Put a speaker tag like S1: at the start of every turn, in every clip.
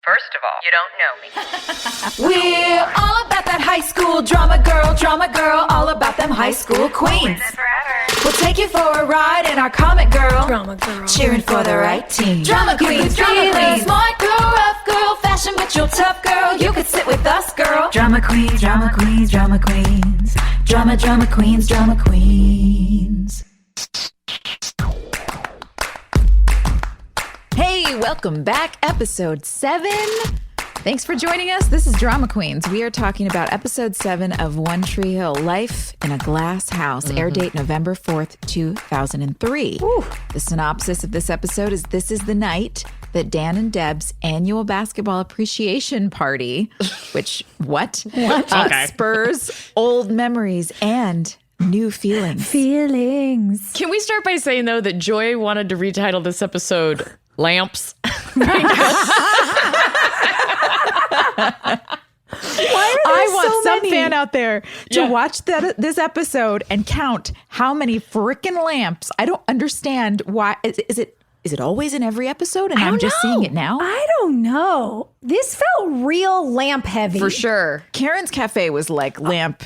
S1: First of all, you don't know me.
S2: We're all about that high school drama girl, all about them high school queens. We'll take you for a ride in our comic girl, cheering for the right team. Drama queens, smart girl, rough girl, fashion but you're tough girl. You could sit with us, girl. Drama queens, drama queens, drama queens, drama queens, drama queens.
S3: Hey, welcome back. Episode 7. Thanks for joining us. This is Drama Queens. We are talking about episode 7 of One Tree Hill, Life in a Glass House, air date November 4th, 2003. Ooh. The synopsis of this episode is this is the night that Dan and Deb's annual basketball appreciation party, which, what? Spurs old memories and new feelings.
S4: Can we start by saying, though, that Joy wanted to retitle this episode Lamps?
S3: I want some fan out there to watch this episode and count how many freaking lamps. I don't understand why. Is it always in every episode and I'm just seeing it now?
S5: I don't know. This felt real lamp heavy.
S4: For sure.
S3: Karen's Cafe was like lamp,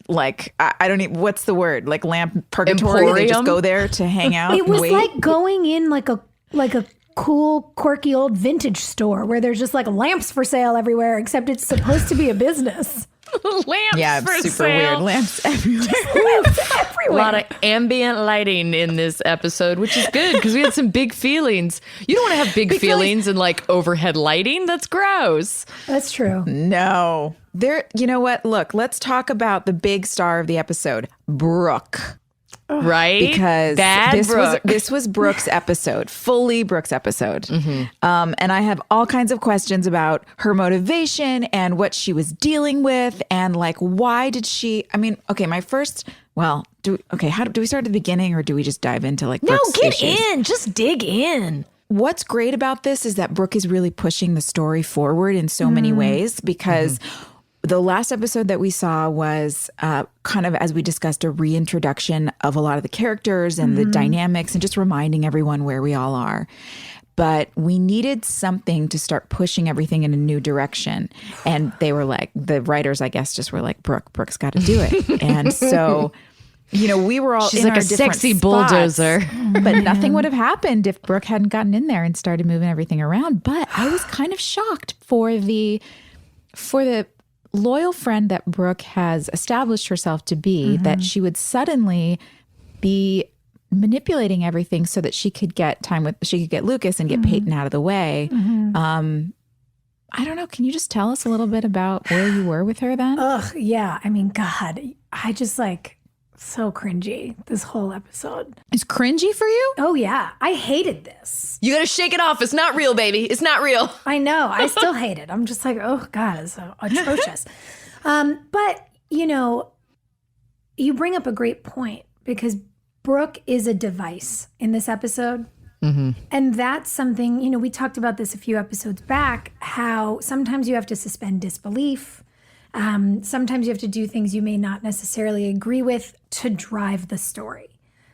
S3: like, I don't even, what's the word? Like lamp purgatory.
S4: Emporium?
S3: They just go there to hang out.
S5: It was
S3: and wait.
S5: like going in like a cool, quirky old vintage store where there's just like lamps for sale everywhere, except it's supposed to be a business.
S4: Lamps
S3: Yeah,
S4: for
S3: super
S4: sale.
S3: weird. Lamps everywhere.
S4: A lot of ambient lighting in this episode, which is good because we had some big feelings. You don't want to have big feelings and like overhead lighting. That's gross.
S5: That's true.
S3: No. You know what? Look, let's talk about the big star of the episode, Brooke.
S4: Right?
S3: Because
S4: Brooke.
S3: this was Brooke's episode, fully Brooke's episode. And I have all kinds of questions about her motivation and what she was dealing with and like, why did she, I mean, okay, my first, well, do we start at the beginning or do we just dive into like Brooke's issues?
S5: in. Just dig in.
S3: What's great about this is that Brooke is really pushing the story forward in so many ways because the last episode that we saw was kind of, as we discussed, a reintroduction of a lot of the characters and the dynamics and just reminding everyone where we all are. But we needed something to start pushing everything in a new direction. And they were like, the writers, I guess, just were like, Brooke's got to do it. And so, you know, we were all
S4: She's
S3: in
S4: like
S3: our
S4: a
S3: different
S4: sexy
S3: spots,
S4: bulldozer.
S3: but nothing would have happened if Brooke hadn't gotten in there and started moving everything around. But I was kind of shocked for the loyal friend that Brooke has established herself to be, that she would suddenly be manipulating everything so that she could get Lucas and get Peyton out of the way. I don't know. Can you just tell us a little bit about where you were with her then?
S5: Ugh, yeah. I mean, God, I just like so cringy this whole episode.
S3: It's cringy for you?
S5: Oh, yeah. I hated this.
S4: You got to shake it off. It's not real, baby. It's not real.
S5: I know. I still hate it. I'm just like, oh, God, it's so atrocious. But, you know, you bring up a great point because Brooke is a device in this episode. And that's something, you know, we talked about this a few episodes back, how sometimes you have to suspend disbelief. Sometimes you have to do things you may not necessarily agree with to drive the story.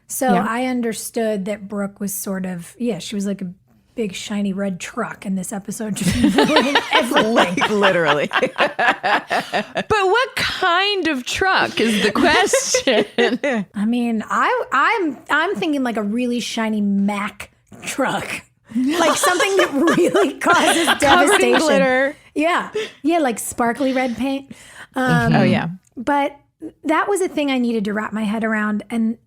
S5: So I understood that Brooke was sort of, she was like a big shiny red truck in this episode, just ruining everything.
S3: Like, literally.
S4: But what kind of truck is the question?
S5: I mean, I'm thinking like a really shiny Mack truck. Like something that really causes devastation.
S3: Covered in glitter.
S5: Yeah, like sparkly red paint.
S3: Oh, yeah.
S5: But that was a thing I needed to wrap my head around. And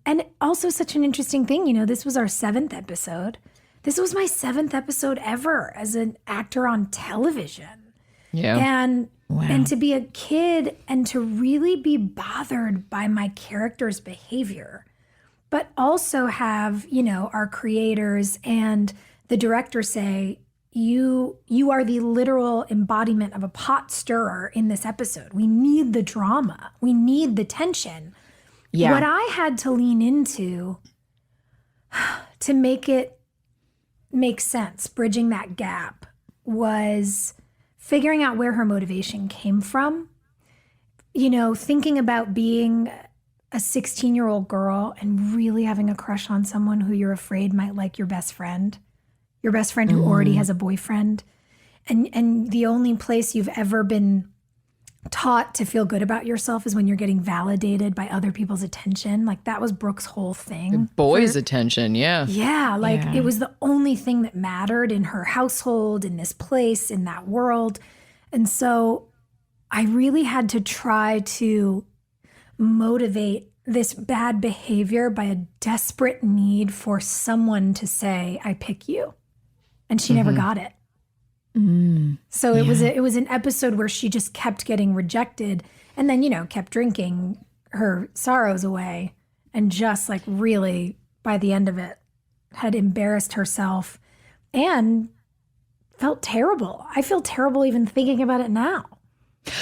S5: also such an interesting thing, you know, this was our 7th episode. This was my 7th episode ever as an actor on television.
S4: Yeah.
S5: And to be a kid and to really be bothered by my character's behavior, but also have, you know, our creators and the director say, you are the literal embodiment of a pot stirrer in this episode. We need the drama. We need the tension. Yeah. What I had to lean into to make it make sense, bridging that gap, was figuring out where her motivation came from. You know, thinking about being a 16-year-old girl and really having a crush on someone who you're afraid might like your best friend who already has a boyfriend. and the only place you've ever been taught to feel good about yourself is when you're getting validated by other people's attention. Like that was Brooke's whole thing.
S4: Boys' attention, yeah.
S5: Yeah, like it was the only thing that mattered in her household, in this place, in that world. And so I really had to try to motivate this bad behavior by a desperate need for someone to say, I pick you. And she never got it. So it was an episode where she just kept getting rejected and then, kept drinking her sorrows away and just like really by the end of it had embarrassed herself and felt terrible. I feel terrible even thinking about it now.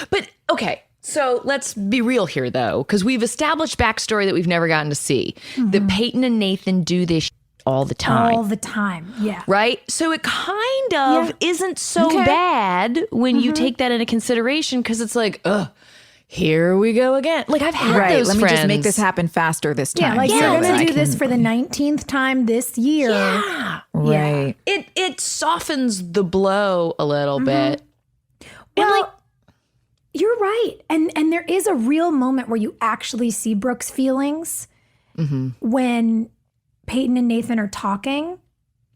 S4: But okay, so let's be real here though, because we've established backstory that we've never gotten to see. That Peyton and Nathan do this all the time.
S5: All the time, yeah.
S4: Right? So it kind of isn't so bad when you take that into consideration because it's like, here we go again. Like I've had those
S3: Let
S4: friends.
S3: me just make this happen faster this time.
S5: Yeah, like
S3: so
S5: you're
S3: that
S5: going
S3: I
S5: to do this
S3: can-
S5: for the 19th time this year.
S4: Yeah.
S3: Right.
S4: It softens the blow a little bit.
S5: Well, you're right. And there is a real moment where you actually see Brooke's feelings when Peyton and Nathan are talking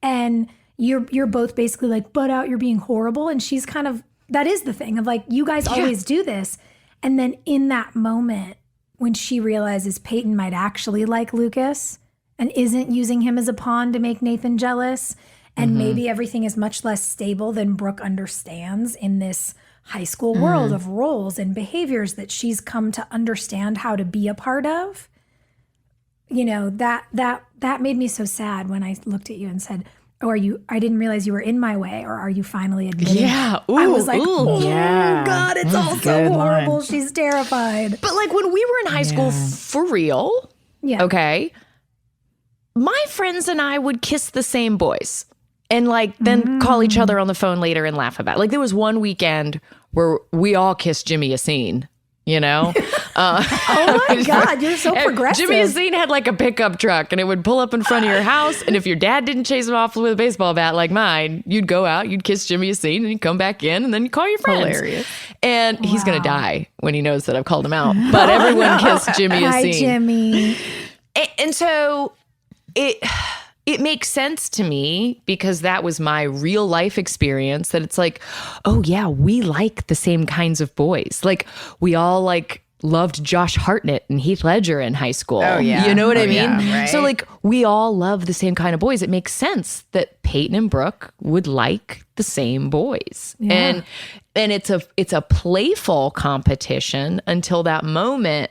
S5: and you're both basically like, butt out, you're being horrible. And she's kind of, that is the thing of like, you guys always do this. And then in that moment when she realizes Peyton might actually like Lucas and isn't using him as a pawn to make Nathan jealous, and maybe everything is much less stable than Brooke understands in this high school world of roles and behaviors that she's come to understand how to be a part of. That made me so sad when I looked at you and said, "Oh, I didn't realize you were in my way," or "Are you finally admitting?"
S4: Yeah.
S5: I was like,
S4: ooh.
S5: "Oh
S3: Yeah.
S5: God, it's all so
S3: good
S5: horrible."
S3: line.
S5: She's terrified.
S4: But like when we were in high school for real,
S5: Yeah.
S4: okay, my friends and I would kiss the same boys and like then call each other on the phone later and laugh about it. Like there was one weekend where we all kissed Jimmy Yassine,
S5: Oh my God, you're so progressive.
S4: Jimmy Yassine had like a pickup truck and it would pull up in front of your house. And if your dad didn't chase him off with a baseball bat like mine, you'd go out, you'd kiss Jimmy Yassine and you'd come back in and then you call your friends.
S3: Hilarious.
S4: And he's going to die when he knows that I've called him out. But everyone kissed Jimmy
S5: Hi,
S4: Yassine.
S5: Jimmy.
S4: And so it makes sense to me because that was my real life experience that it's like, oh yeah, we like the same kinds of boys. Like we all like loved Josh Hartnett and Heath Ledger in high school.
S3: Oh, yeah.
S4: You know what I mean?
S3: Yeah, right.
S4: So like we all love the same kind of boys. It makes sense that Peyton and Brooke would like the same boys.
S5: Yeah.
S4: And it's a playful competition until that moment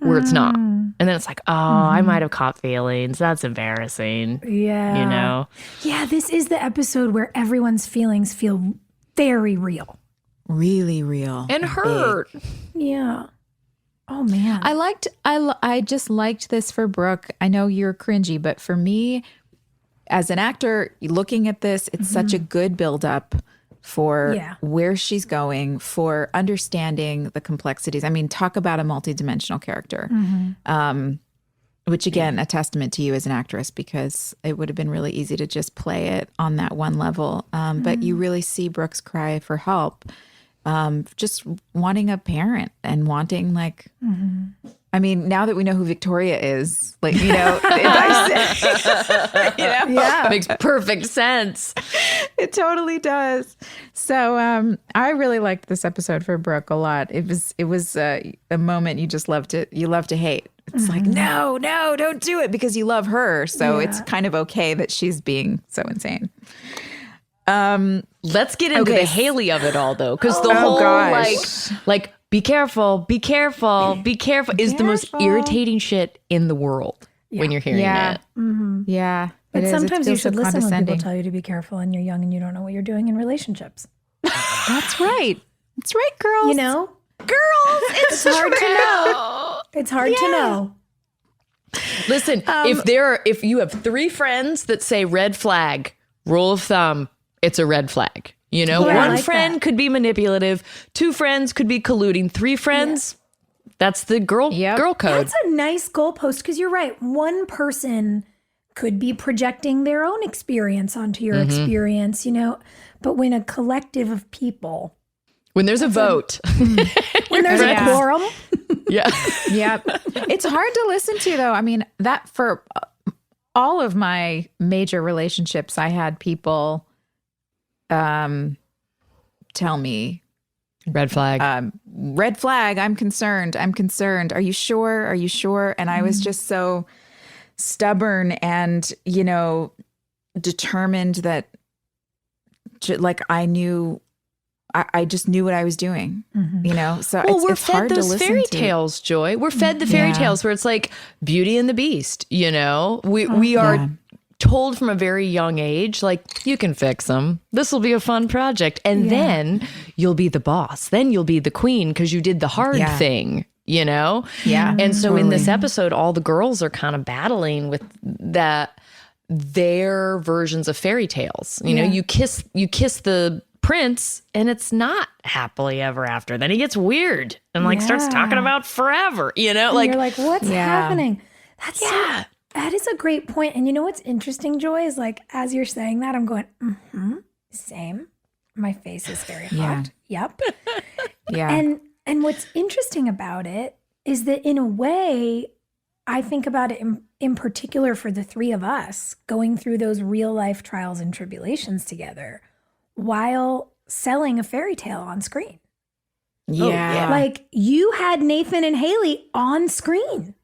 S4: where it's not. And then it's like, oh, I might have caught feelings. That's embarrassing.
S5: Yeah. Yeah, this is the episode where everyone's feelings feel very real.
S3: Really real.
S4: And hurt.
S5: Yeah. Oh man.
S3: I just liked this for Brooke. I know you're cringy, but for me, as an actor, looking at this, it's such a good buildup for where she's going, for understanding the complexities. I mean, talk about a multidimensional character, which again, a testament to you as an actress, because it would have been really easy to just play it on that one level. But you really see Brooke's cry for help, just wanting a parent and wanting like, I mean, now that we know who Victoria is, like,
S5: Yeah.
S4: Makes perfect sense.
S3: it totally does. So I really liked this episode for Brooke a lot. It was a moment you just love to hate. It's like, no, don't do it, because you love her. So it's kind of okay that she's being so insane.
S4: Let's get into the Haley of it all, though, because the whole
S3: gosh.
S4: like be careful is the most irritating shit in the world when you're hearing it.
S3: Yeah.
S5: But
S3: it is. It
S5: sometimes you
S3: feels so
S5: should listen when people
S3: condescending.
S5: tell you to be careful and you're young and you don't know what you're doing in relationships.
S3: That's right. That's right, girls.
S5: You know?
S4: Girls, it's
S5: hard to know. It's hard to know.
S4: Listen, if you have 3 friends that say red flag, rule of thumb, it's a red flag. You know,
S5: Yeah, I
S4: one
S5: like
S4: friend
S5: that.
S4: could be manipulative, 2 friends could be colluding, 3 friends, that's the girl code.
S5: That's a nice goalpost because you're right. One person could be projecting their own experience onto your experience, you know. But when a collective of people,
S4: when there's a vote,
S5: when there's a quorum,
S4: yeah,
S3: It's hard to listen to, though. I mean, that for all of my major relationships, I had people tell me,
S4: red flag.
S3: red flag, I'm concerned. Are you sure? And I was just so stubborn and, you know, determined that like I knew, I just knew what I was doing, you know? So
S4: we're
S3: it's
S4: fed
S3: hard to
S4: those
S3: listen
S4: fairy
S3: to.
S4: tales, Joy. We're fed the fairy tales where it's like Beauty and the Beast, you know? We are told from a very young age, like, you can fix them. This will be a fun project. And then you'll be the boss. Then you'll be the queen because you did the hard thing, you know?
S3: Yeah.
S4: And so in this episode, all the girls are kind of battling with their versions of fairy tales. You know, you kiss the prince and it's not happily ever after. Then he gets weird and like starts talking about forever, you know?
S5: and
S4: Like,
S5: you're like, what's happening? That's that is a great point. And you know what's interesting, Joy, is like, as you're saying that, I'm going, same. My face is very hot. Yep.
S3: Yeah.
S5: And what's interesting about it is that in a way, I think about it in particular for the three of us going through those real life trials and tribulations together while selling a fairy tale on screen.
S3: Yeah.
S5: Like you had Nathan and Haley on screen.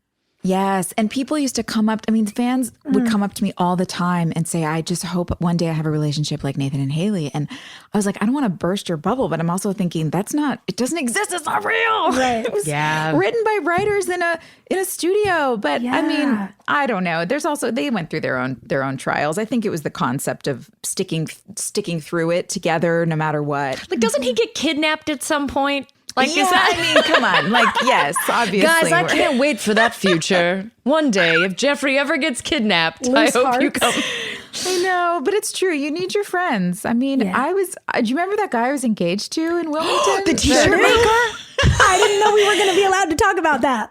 S3: Yes. And people used to come up, I mean, fans would come up to me all the time and say, I just hope one day I have a relationship like Nathan and Haley. And I was like, I don't want to burst your bubble, but I'm also thinking it doesn't exist. It's not real.
S5: Right.
S3: It was written by writers in a studio. But I mean, I don't know. There's also, they went through their own trials. I think it was the concept of sticking through it together no matter what.
S4: Like, doesn't he get kidnapped at some point? Like,
S3: Yeah,
S4: is that?
S3: I mean, come on. Like, yes, obviously.
S4: Guys, I can't wait for that future. One day, if Jeffrey ever gets kidnapped,
S5: Loose
S4: I hope you
S5: hearts.
S4: come.
S3: I know, but it's true. You need your friends. I mean, do you remember that guy I was engaged to in Wilmington?
S4: The t-shirt maker?
S5: I didn't know we were going to be allowed to talk about that.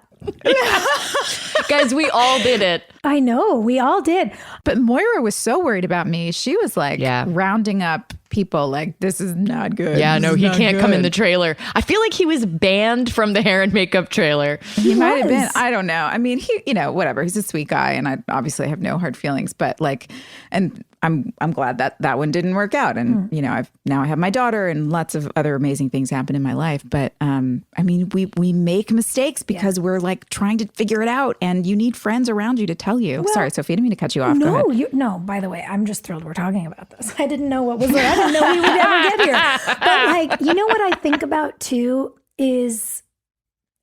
S4: Guys, we all did it.
S5: I know, we all did.
S3: But Moira was so worried about me. She was like rounding up people like, this is not good.
S4: Yeah,
S3: This
S4: no,
S3: is
S4: he
S3: not
S4: can't come in the
S3: good.
S4: trailer. I feel like he was banned from the hair and makeup trailer.
S3: He might have been.
S5: was.
S3: I don't know. I mean, he, you know, whatever. He's a sweet guy, and I obviously have no hard feelings. But like, and I'm glad that one didn't work out. And you know, I have my daughter, and lots of other amazing things happen in my life. But I mean, we make mistakes because we're like trying to figure it out, and you need friends around you to tell you. Sorry, Sophie, I didn't mean to cut you off. Go ahead.
S5: No, by the way, I'm just thrilled we're talking about this. I didn't know what was there. I didn't know we would ever get here. But like, you know what I think about too is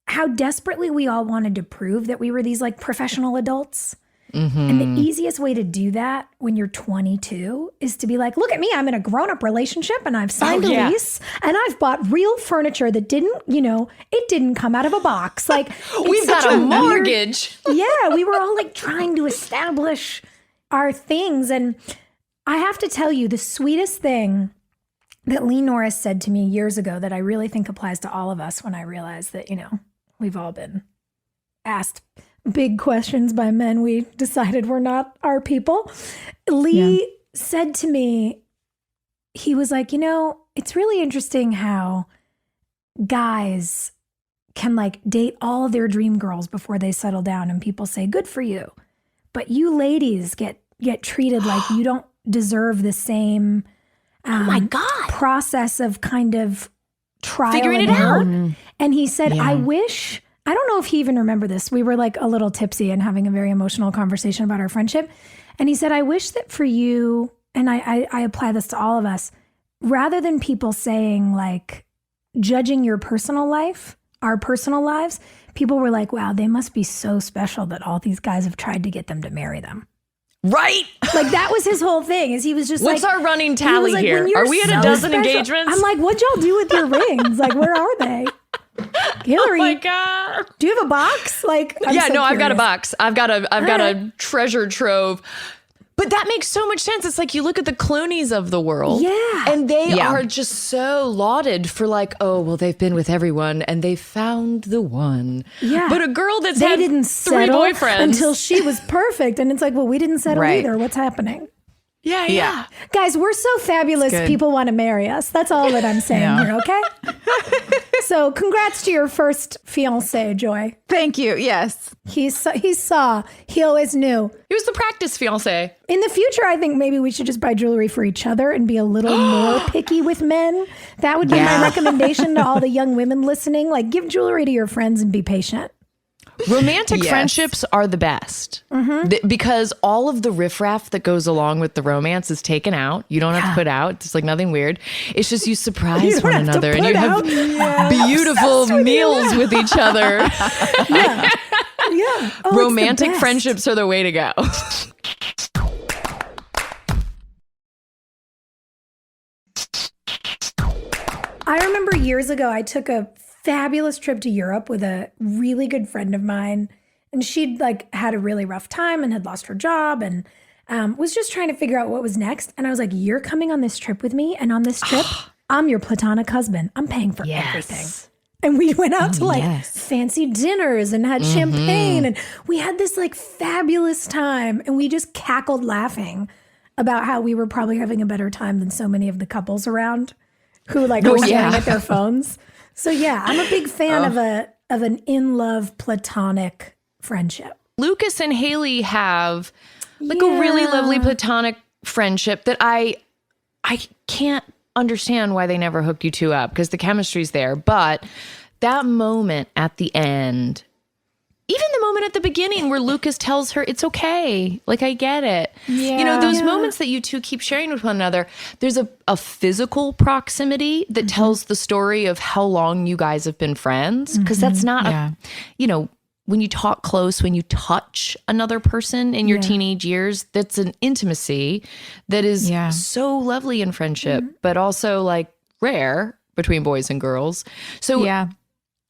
S5: how desperately we all wanted to prove that we were these like professional adults. And the easiest way to do that when you're 22 is to be like, look at me, I'm in a grown-up relationship and I've signed a lease and I've bought real furniture that it didn't come out of a box. Like
S4: We've got a mortgage.
S5: Yeah, we were all like trying to establish our things. And I have to tell you, the sweetest thing that Lee Norris said to me years ago that I really think applies to all of us when I realized that, you know, we've all been asked big questions by men we decided were not our people. Lee said to me, he was like, you know, it's really interesting how guys can like date all of their dream girls before they settle down and people say, good for you. But you ladies get treated like you don't deserve the same process of kind of trial
S4: Figuring
S5: and
S4: it
S5: error.
S4: out.
S5: And he said, I don't know if he even remembered this. We were like a little tipsy and having a very emotional conversation about our friendship. And he said, I wish that for you, and I apply this to all of us, rather than people saying like, judging your personal life, our personal lives, people were like, wow, they must be so special that all these guys have tried to get them to marry them.
S4: Right?
S5: Like that was his whole thing, is he was just
S4: What's
S5: like,
S4: our running
S5: he
S4: tally
S5: was like,
S4: here?
S5: when you're
S4: Are we at
S5: so
S4: a dozen
S5: special-
S4: engagements?
S5: I'm like, what'd y'all do with your rings? Like, where are they? Hilarie,
S4: Oh my God.
S5: do you have a box? Like, I'm so
S4: I've got a
S5: curious.
S4: box. I've got a treasure trove. But that makes so much sense. It's like you look at the Clooneys of the world.
S5: Yeah.
S4: And they are just so lauded for like, oh, well, they've been with everyone and they found the one.
S5: Yeah.
S4: But a girl that's
S5: They
S4: had
S5: didn't
S4: 3
S5: settle
S4: boyfriends.
S5: until she was perfect. And it's like, well, we didn't settle
S3: Right.
S5: either. What's happening?
S4: Yeah.
S5: Guys, we're so fabulous.
S3: good.
S5: People want to marry us. That's all that I'm saying
S3: Yeah.
S5: here, okay? So congrats to your first fiance, Joy.
S3: Thank you. Yes.
S5: He saw. He always knew.
S4: He was the practice fiance.
S5: In the future, I think maybe we should just buy jewelry for each other and be a little more picky with men. That would be my recommendation to all the young women listening. Like, give jewelry to your friends and be patient.
S4: Romantic
S3: Yes.
S4: friendships are the best because all of the riffraff that goes along with the romance is taken out. You don't have to put out. It's like nothing weird. It's just you surprise
S5: You don't
S4: one
S5: have to
S4: another and
S5: put
S4: you have
S5: out.
S4: beautiful meals with each other.
S5: Yeah. Oh, it's the
S4: Romantic
S5: best.
S4: friendships are the way to go.
S5: I remember years ago, I took a fabulous trip to Europe with a really good friend of mine. And she'd like had a really rough time and had lost her job and was just trying to figure out what was next. And I was like, you're coming on this trip with me. And on this trip, I'm your platonic husband. I'm paying for everything. And we went out to like fancy dinners and had champagne. And we had this like fabulous time. And we just cackled laughing about how we were probably having a better time than so many of the couples around who like were staring at their phones. So yeah, I'm a big fan of an in love platonic friendship.
S4: Lucas and Haley have like a really lovely platonic friendship that I can't understand why they never hooked you two up because the chemistry's there. But that moment at the end, even the moment at the beginning where Lucas tells her it's okay, like I get it. You know, those moments that you two keep sharing with one another, there's a physical proximity that tells the story of how long you guys have been friends. Because that's not, you know, when you talk close, when you touch another person in your teenage years, that's an intimacy that is so lovely in friendship, but also like rare between boys and girls. So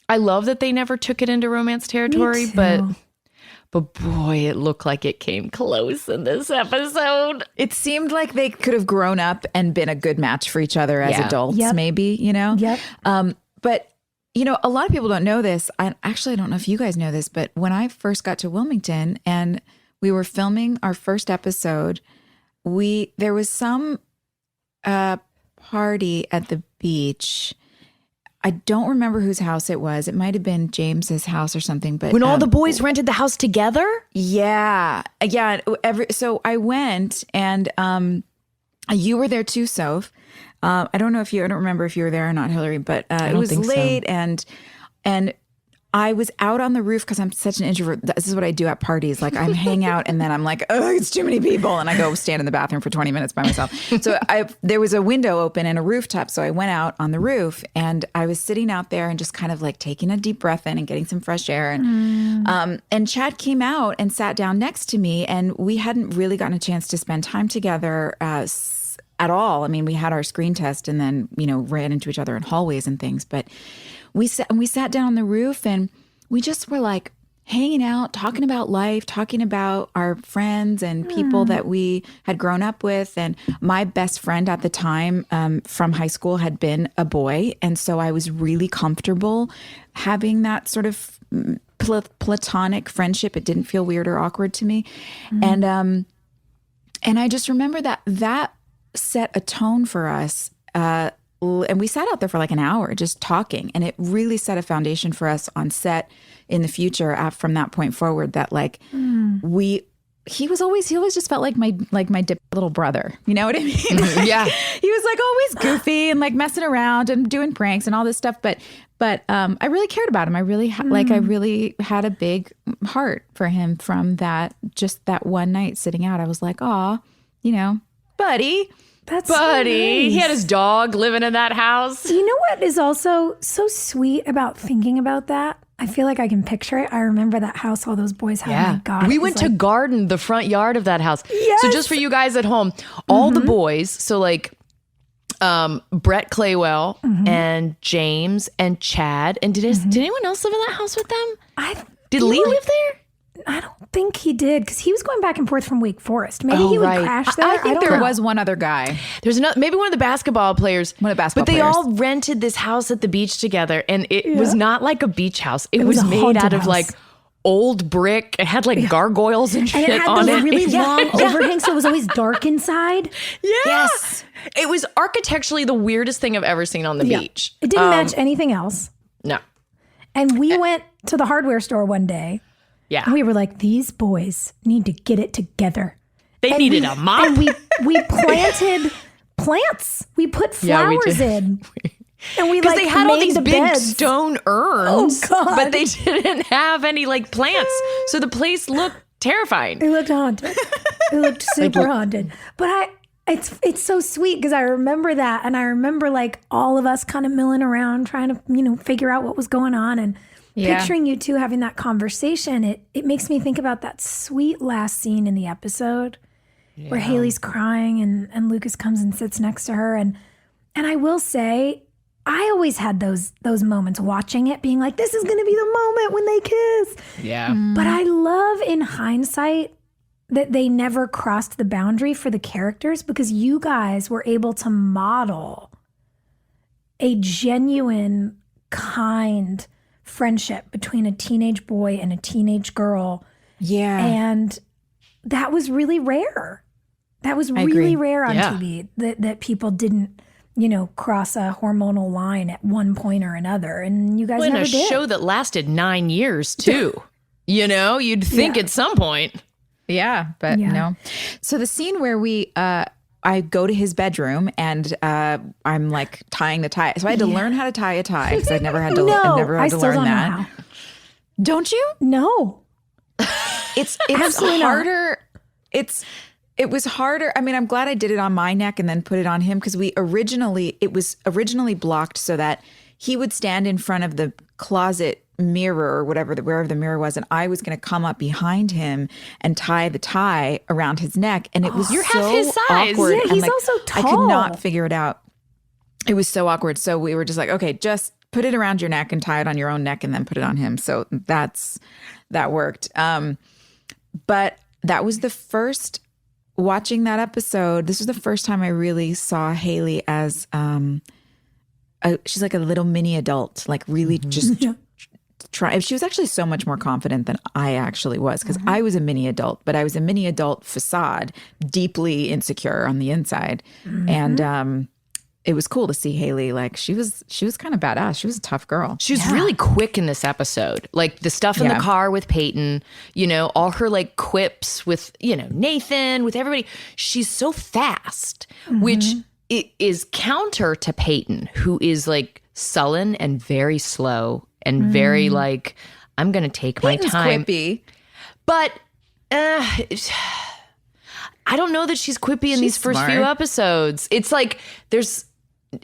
S4: I love that they never took it into romance territory, but boy, it looked like it came close in this episode.
S3: It seemed like they could have grown up and been a good match for each other as adults, maybe, you know? But you know, a lot of people don't know this. I don't know if you guys know this, but when I first got to Wilmington and we were filming our first episode, there was some party at the beach. I don't remember whose house it was. It might have been James's house or something. But
S4: when all the boys rented the house together?
S3: Yeah. So I went and you were there too, Soph. I don't remember if you were there or not, Hilarie, but it was late and I was out on the roof because I'm such an introvert. This is what I do at parties. Like I'm hang out and then I'm like, oh, it's too many people. And I go stand in the bathroom for 20 minutes by myself. So there was a window open and a rooftop. So I went out on the roof and I was sitting out there and just kind of like taking a deep breath in and getting some fresh air. And Chad came out and sat down next to me and we hadn't really gotten a chance to spend time together at all. I mean, we had our screen test and then, you know, ran into each other in hallways and things, but we sat down on the roof and we just were like hanging out, talking about life, talking about our friends and people that we had grown up with. And my best friend at the time from high school had been a boy. And so I was really comfortable having that sort of platonic friendship. It didn't feel weird or awkward to me. And I just remember that set a tone for us. And we sat out there for like an hour just talking. And it really set a foundation for us on set in the future from that point forward that like he always just felt like my little brother. You know what I mean?
S4: Yeah.
S3: He was like always goofy and like messing around and doing pranks and all this stuff. But I really cared about him. I really had a big heart for him from that one night sitting out. I was like, aw, you know, buddy.
S5: That's
S4: Buddy.
S5: so nice.
S4: He had his dog living in that house.
S5: You know what is also so sweet about thinking about that? I feel like I can picture it. I remember that house all those boys had. Oh my God.
S4: We went to garden the front yard of that house.
S5: Yes.
S4: So just for you guys at home, all the boys, so like Brett Claywell and James and Chad. And did anyone else live in that house with them? Did Lee live there?
S5: I don't think he did because he was going back and forth from Wake Forest. Maybe he would
S4: right.
S5: crash there.
S3: I think
S5: don't
S3: there
S5: know.
S3: was one other guy.
S4: There's another, maybe one of the basketball players.
S3: One of the basketball
S4: But they
S3: players.
S4: all rented this house at the beach together, and it was not like a beach house. It was
S5: was a
S4: made
S5: haunted
S4: out of
S5: house.
S4: like old brick. It had like gargoyles and shit
S5: And it had
S4: on
S5: those
S4: it.
S5: really long overhangs, so it was always dark inside.
S4: Yes. It was architecturally the weirdest thing I've ever seen on the beach.
S5: It didn't match anything else.
S4: No.
S5: And we went to the hardware store one day.
S4: Yeah.
S5: And we were like, these boys need to get it together.
S4: They needed a mop.
S5: And we planted plants. We put
S4: Yeah, we
S5: flowers
S4: did.
S5: in. And we
S4: Because
S5: like
S4: they had all
S5: made
S4: these
S5: the
S4: big
S5: beds.
S4: stone urns,
S5: Oh, God.
S4: but they didn't have any like plants. So the place looked terrifying.
S5: It looked haunted. It looked super haunted. But it's so sweet because I remember that, and I remember like all of us kind of milling around trying to figure out what was going on, and picturing you two having that conversation. It makes me think about that sweet last scene in the episode where Haley's crying and Lucas comes and sits next to her, and I will say I always had those moments watching it, being like, this is going to be the moment when they kiss.
S4: Yeah.
S5: But I love in hindsight that they never crossed the boundary for the characters because you guys were able to model a genuine, kind friendship between a teenage boy and a teenage girl.
S3: Yeah.
S5: And that was really rare. That was really
S3: agree.
S5: rare on
S4: Yeah.
S5: TV that people didn't, cross a hormonal line at one point or another. And you guys
S4: In
S5: never
S4: a
S5: did.
S4: show that lasted 9 years too. You'd think at some point.
S3: Yeah, but
S5: Yeah.
S3: no. So the scene where I go to his bedroom and I'm like tying the tie. So I had to learn how to tie a tie because I'd never had to.
S5: No,
S3: I'd never had
S5: I
S3: to
S5: still
S3: learn
S5: don't
S3: that.
S5: know how.
S3: Don't you?
S5: No.
S3: It's
S5: Absolutely not.
S3: harder. It was harder. I mean, I'm glad I did it on my neck and then put it on him because it was originally blocked so that he would stand in front of the closet mirror or wherever the mirror was, and I was going to come up behind him and tie the tie around his neck, and it was
S4: You're
S3: so
S4: half his size.
S3: awkward.
S5: Yeah,
S3: and,
S5: he's
S3: like,
S5: also
S3: I could
S5: tall.
S3: not figure it out. It was so awkward. So we were just like, okay, just put it around your neck and tie it on your own neck, and then put it on him. So that worked. But that was the first. Watching that episode, this was the first time I really saw Haley as she's like a little mini adult, like really just try. She was actually so much more confident than I actually was because I was a mini adult, but I was a mini adult facade, deeply insecure on the inside, and it was cool to see Haley. Like she was kind of badass. She was a tough girl.
S4: She was really quick in this episode. Like the stuff in the car with Peyton, all her like quips with, Nathan, with everybody. She's so fast, which is counter to Peyton, who is like sullen and very slow and very like, I'm going to take my
S3: Peyton's
S4: time.
S3: quippy.
S4: But I don't know that she's quippy in these first few
S3: smart.
S4: episodes. It's like there's,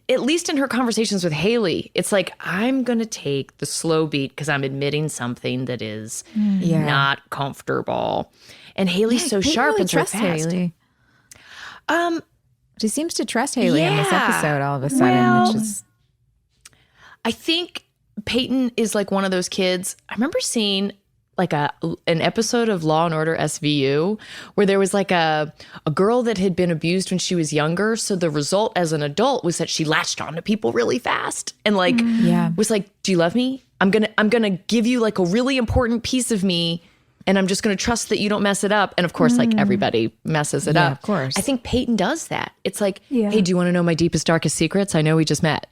S4: at least in her conversations with Haley, it's like, I'm going to take the slow beat because I'm admitting something that is not comfortable. And Haley's so
S3: Peyton
S4: sharp
S3: really
S4: and so
S3: trusts
S4: fast.
S3: Haley. She seems to trust Haley in this
S4: Yeah.
S3: episode all of a sudden, which is
S4: I think Peyton is like one of those kids. I remember seeing like an episode of Law and Order SVU where there was like a girl that had been abused when she was younger. So the result as an adult was that she latched onto people really fast and like was like, do you love me? I'm gonna give you like a really important piece of me, and I'm just gonna trust that you don't mess it up. And of course, like everybody messes it up.
S3: of course.
S4: I think Peyton does that. It's like, hey, do you want to know my deepest, darkest secrets? I know we just met,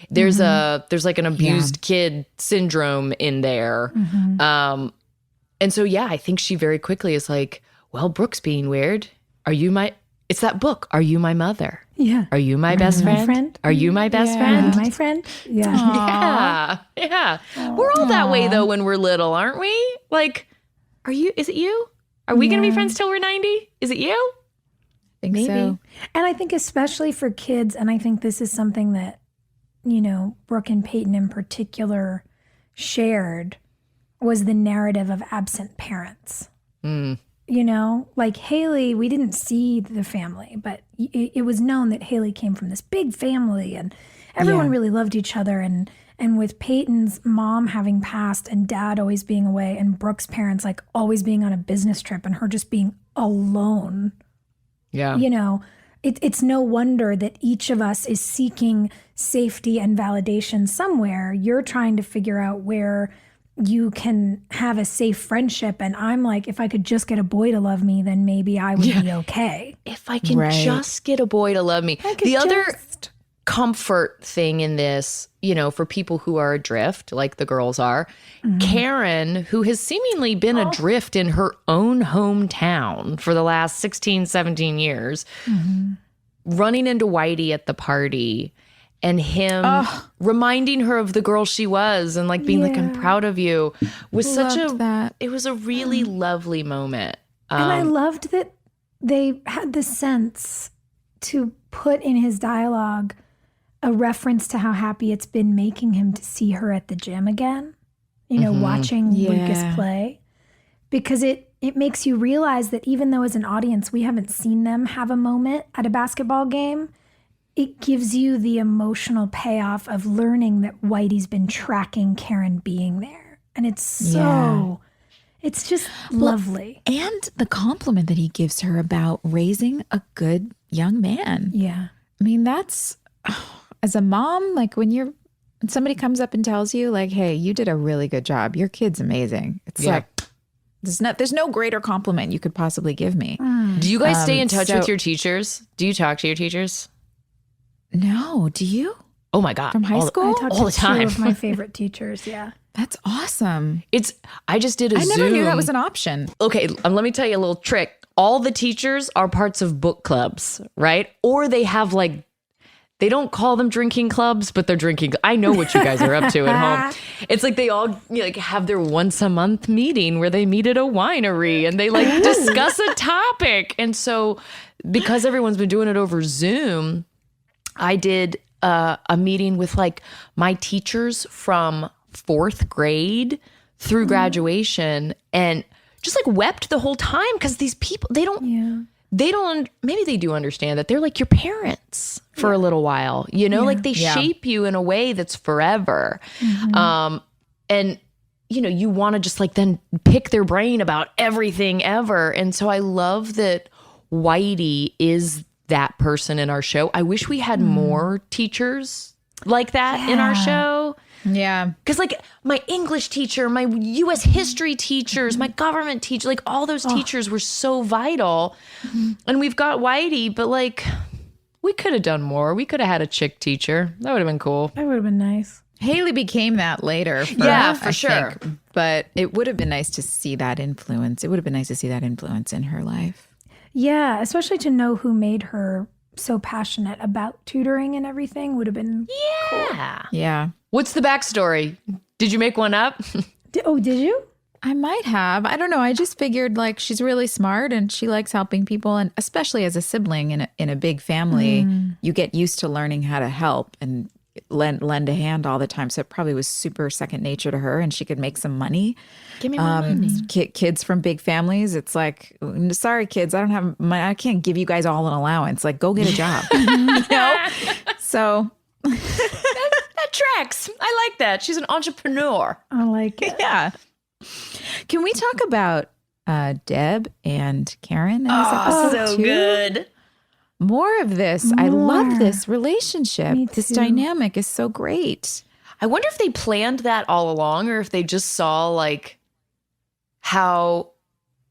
S4: There's like an abused kid syndrome in there. And so, I think she very quickly is like, well, Brooke's being weird. It's that book. Are you my mother?
S5: Yeah.
S4: Are you my best friend? Are you my best friend?
S5: My friend? Yeah.
S4: Yeah. We're all that way though when we're little, aren't we? Like, is it you? Are we going to be friends till we're 90? Is it you?
S3: I think
S4: Maybe.
S3: so.
S5: And I think especially for kids, and I think this is something that, Brooke and Peyton in particular shared, was the narrative of absent parents. Like Haley, we didn't see the family, but it was known that Haley came from this big family, and everyone really loved each other. And with Peyton's mom having passed and dad always being away and Brooke's parents like always being on a business trip and her just being alone.
S4: Yeah.
S5: You know, it's no wonder that each of us is seeking safety and validation somewhere. You're trying to figure out where you can have a safe friendship. And I'm like, if I could just get a boy to love me, then maybe I would be okay.
S4: If I can just get a boy to love me. The other comfort thing in this, you know, for people who are adrift, like the girls are, Karen, who has seemingly been adrift in her own hometown for the last 16, 17 years, running into Whitey at the party and him reminding her of the girl she was and like being like, I'm proud of you, was it was a really lovely moment.
S5: And I loved that they had the sense to put in his dialogue a reference to how happy it's been making him to see her at the gym again, you know, watching Lucas play, because it makes you realize that even though as an audience we haven't seen them have a moment at a basketball game, it gives you the emotional payoff of learning that Whitey's been tracking Karen being there. And it's so, it's just lovely.
S3: And the compliment that he gives her about raising a good young man.
S5: Yeah.
S3: I mean, that's, as a mom, like when somebody comes up and tells you like, hey, you did a really good job. Your kid's amazing. It's like, there's no greater compliment you could possibly give me.
S4: Do you guys stay in touch with your teachers? Do you talk to your teachers?
S3: No. Do you?
S4: Oh my God.
S3: From high school?
S5: I talked
S4: all the
S5: to
S4: time.
S5: two of my favorite teachers. Yeah.
S3: That's awesome.
S4: I just did a Zoom.
S3: I never knew that was an option.
S4: Okay, let me tell you a little trick. All the teachers are parts of book clubs, right? Or they have like, they don't call them drinking clubs, but they're drinking. I know what you guys are up to at home. It's like they all like have their once a month meeting where they meet at a winery and they like discuss a topic. And so because everyone's been doing it over Zoom, I did a meeting with like my teachers from 4th grade through graduation and just like wept the whole time because these people, they don't, maybe they do understand that they're like your parents for a little while, you know, like they shape you in a way that's forever. And, you know, you want to just like then pick their brain about everything ever. And so I love that Whitey is that person in our show. I wish we had more teachers like that in our show.
S3: Yeah.
S4: Because like my English teacher, my U.S. history teachers, my government teacher, like all those teachers were so vital. And we've got Whitey, but like we could have done more. We could have had a chick teacher. That would have been cool.
S5: That would have been nice.
S3: Haley became that later.
S4: For sure.
S3: Think. But it would have been nice to see that influence. It would have been nice to see that influence in her life.
S5: Yeah, especially to know who made her so passionate about tutoring and everything would have been cool.
S3: Yeah.
S4: What's the backstory? Did you make one up?
S5: Did you?
S3: I might have. I don't know. I just figured like she's really smart and she likes helping people. And especially as a sibling in a big family, you get used to learning how to help and lend a hand all the time. So it probably was super second nature to her and she could make some money.
S4: Give me more money.
S3: Kids from big families, it's like, sorry, kids, I don't have money. I can't give you guys all an allowance. Like, go get a job. You know? So
S4: that tracks. I like that. She's an entrepreneur.
S5: I like it.
S3: Yeah. Can we talk about Deb and Karen in this episode
S4: so
S3: too?
S4: good.
S3: More of this. I love this relationship.
S5: Me
S3: This
S5: too.
S3: dynamic is so great.
S4: I wonder if they planned that all along or if they just saw like how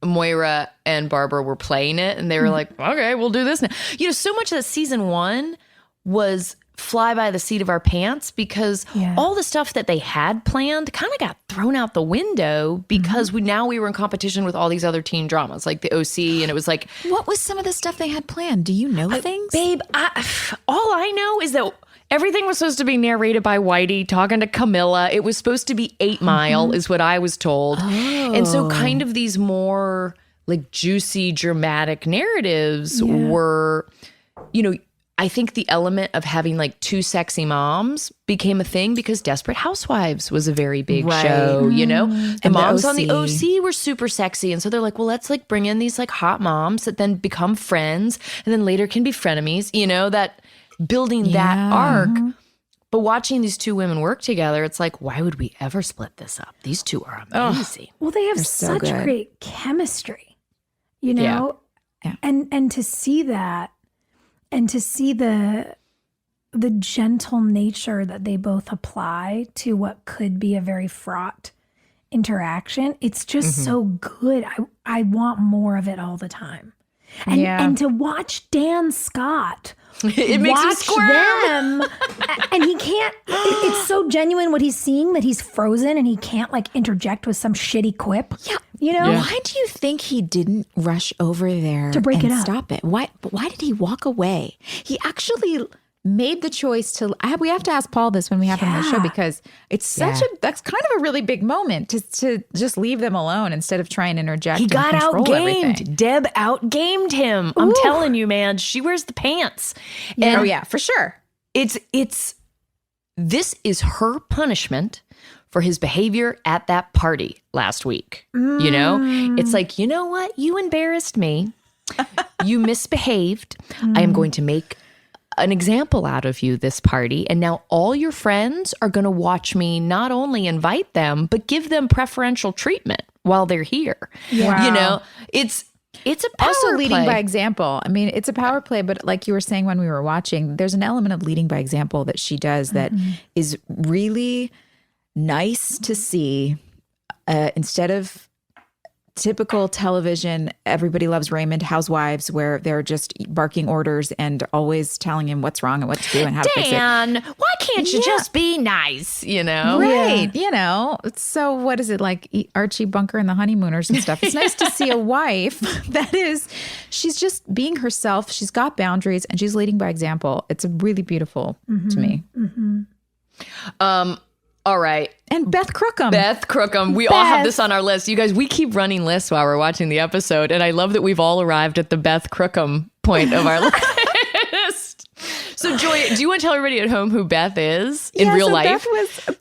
S4: Moira and Barbara were playing it and they were like, okay, we'll do this now. You know, so much of season 1 was fly by the seat of our pants because all the stuff that they had planned kind of got thrown out the window because we were in competition with all these other teen dramas like the OC, and it was like,
S3: What was some of the stuff they had planned? Do you know things?
S4: babe, all I know is that everything was supposed to be narrated by Whitey talking to Camilla. It was supposed to be 8 Mile is what I was told. And so kind of these more like juicy, dramatic narratives were, you know, I think the element of having like 2 sexy moms became a thing because Desperate Housewives was a very big show, you know? The
S3: And
S4: moms
S3: the
S4: on the
S3: OC.
S4: OC were super sexy. And so they're like, well, let's like bring in these like hot moms that then become friends and then later can be frenemies, you know, that building that arc. But watching these two women work together, it's like, why would we ever split this up? These two are amazing.
S5: Well, they have
S3: so
S5: such
S3: good.
S5: great chemistry, you know?
S3: Yeah.
S5: And to see that and to see the gentle nature that they both apply to what could be a very fraught interaction, it's just so good. I want more of it all the time. And to watch Dan Scott
S4: It makes me
S5: watch
S4: squirm.
S5: them and he can't it's so genuine what he's seeing that he's frozen and he can't like interject with some shitty quip. Yeah. You know?
S3: Why do you think he didn't rush over there
S5: To break
S3: and
S5: it up?
S3: stop it? Why did he walk away? He actually made the choice to. We have to ask Paul this when we have him on the show because it's that's kind of a really big moment to just leave them alone instead of trying to interject.
S4: He
S3: and
S4: got
S3: control
S4: outgamed.
S3: everything.
S4: Deb outgamed him. I'm telling you, man. She wears the pants. And
S3: Oh yeah, for sure.
S4: this is her punishment for his behavior at that party last week. You know? It's like, you know what? You embarrassed me. You misbehaved. I am going to make an example out of you this party. And now all your friends are going to watch me not only invite them, but give them preferential treatment while they're here.
S3: Wow.
S4: You know, it's a power
S3: Also leading
S4: play.
S3: by example. I mean, it's a power play, but like you were saying when we were watching, there's an element of leading by example that she does that is really nice to see. Instead of typical television, Everybody Loves Raymond housewives, where they're just barking orders and always telling him what's wrong and what to do and how to fix it.
S4: Dan, why can't you just be nice? You know?
S3: Right. You know, so what is it like Archie Bunker and the Honeymooners and stuff? It's nice to see a wife that is, she's just being herself. She's got boundaries and she's leading by example. It's really beautiful to me.
S4: All right.
S3: And Beth Crookham.
S4: Beth Crookham. We all have this on our list. You guys, we keep running lists while we're watching the episode. And I love that we've all arrived at the Beth Crookham point of our list. So Joy, do you want to tell everybody at home who Beth is in real life?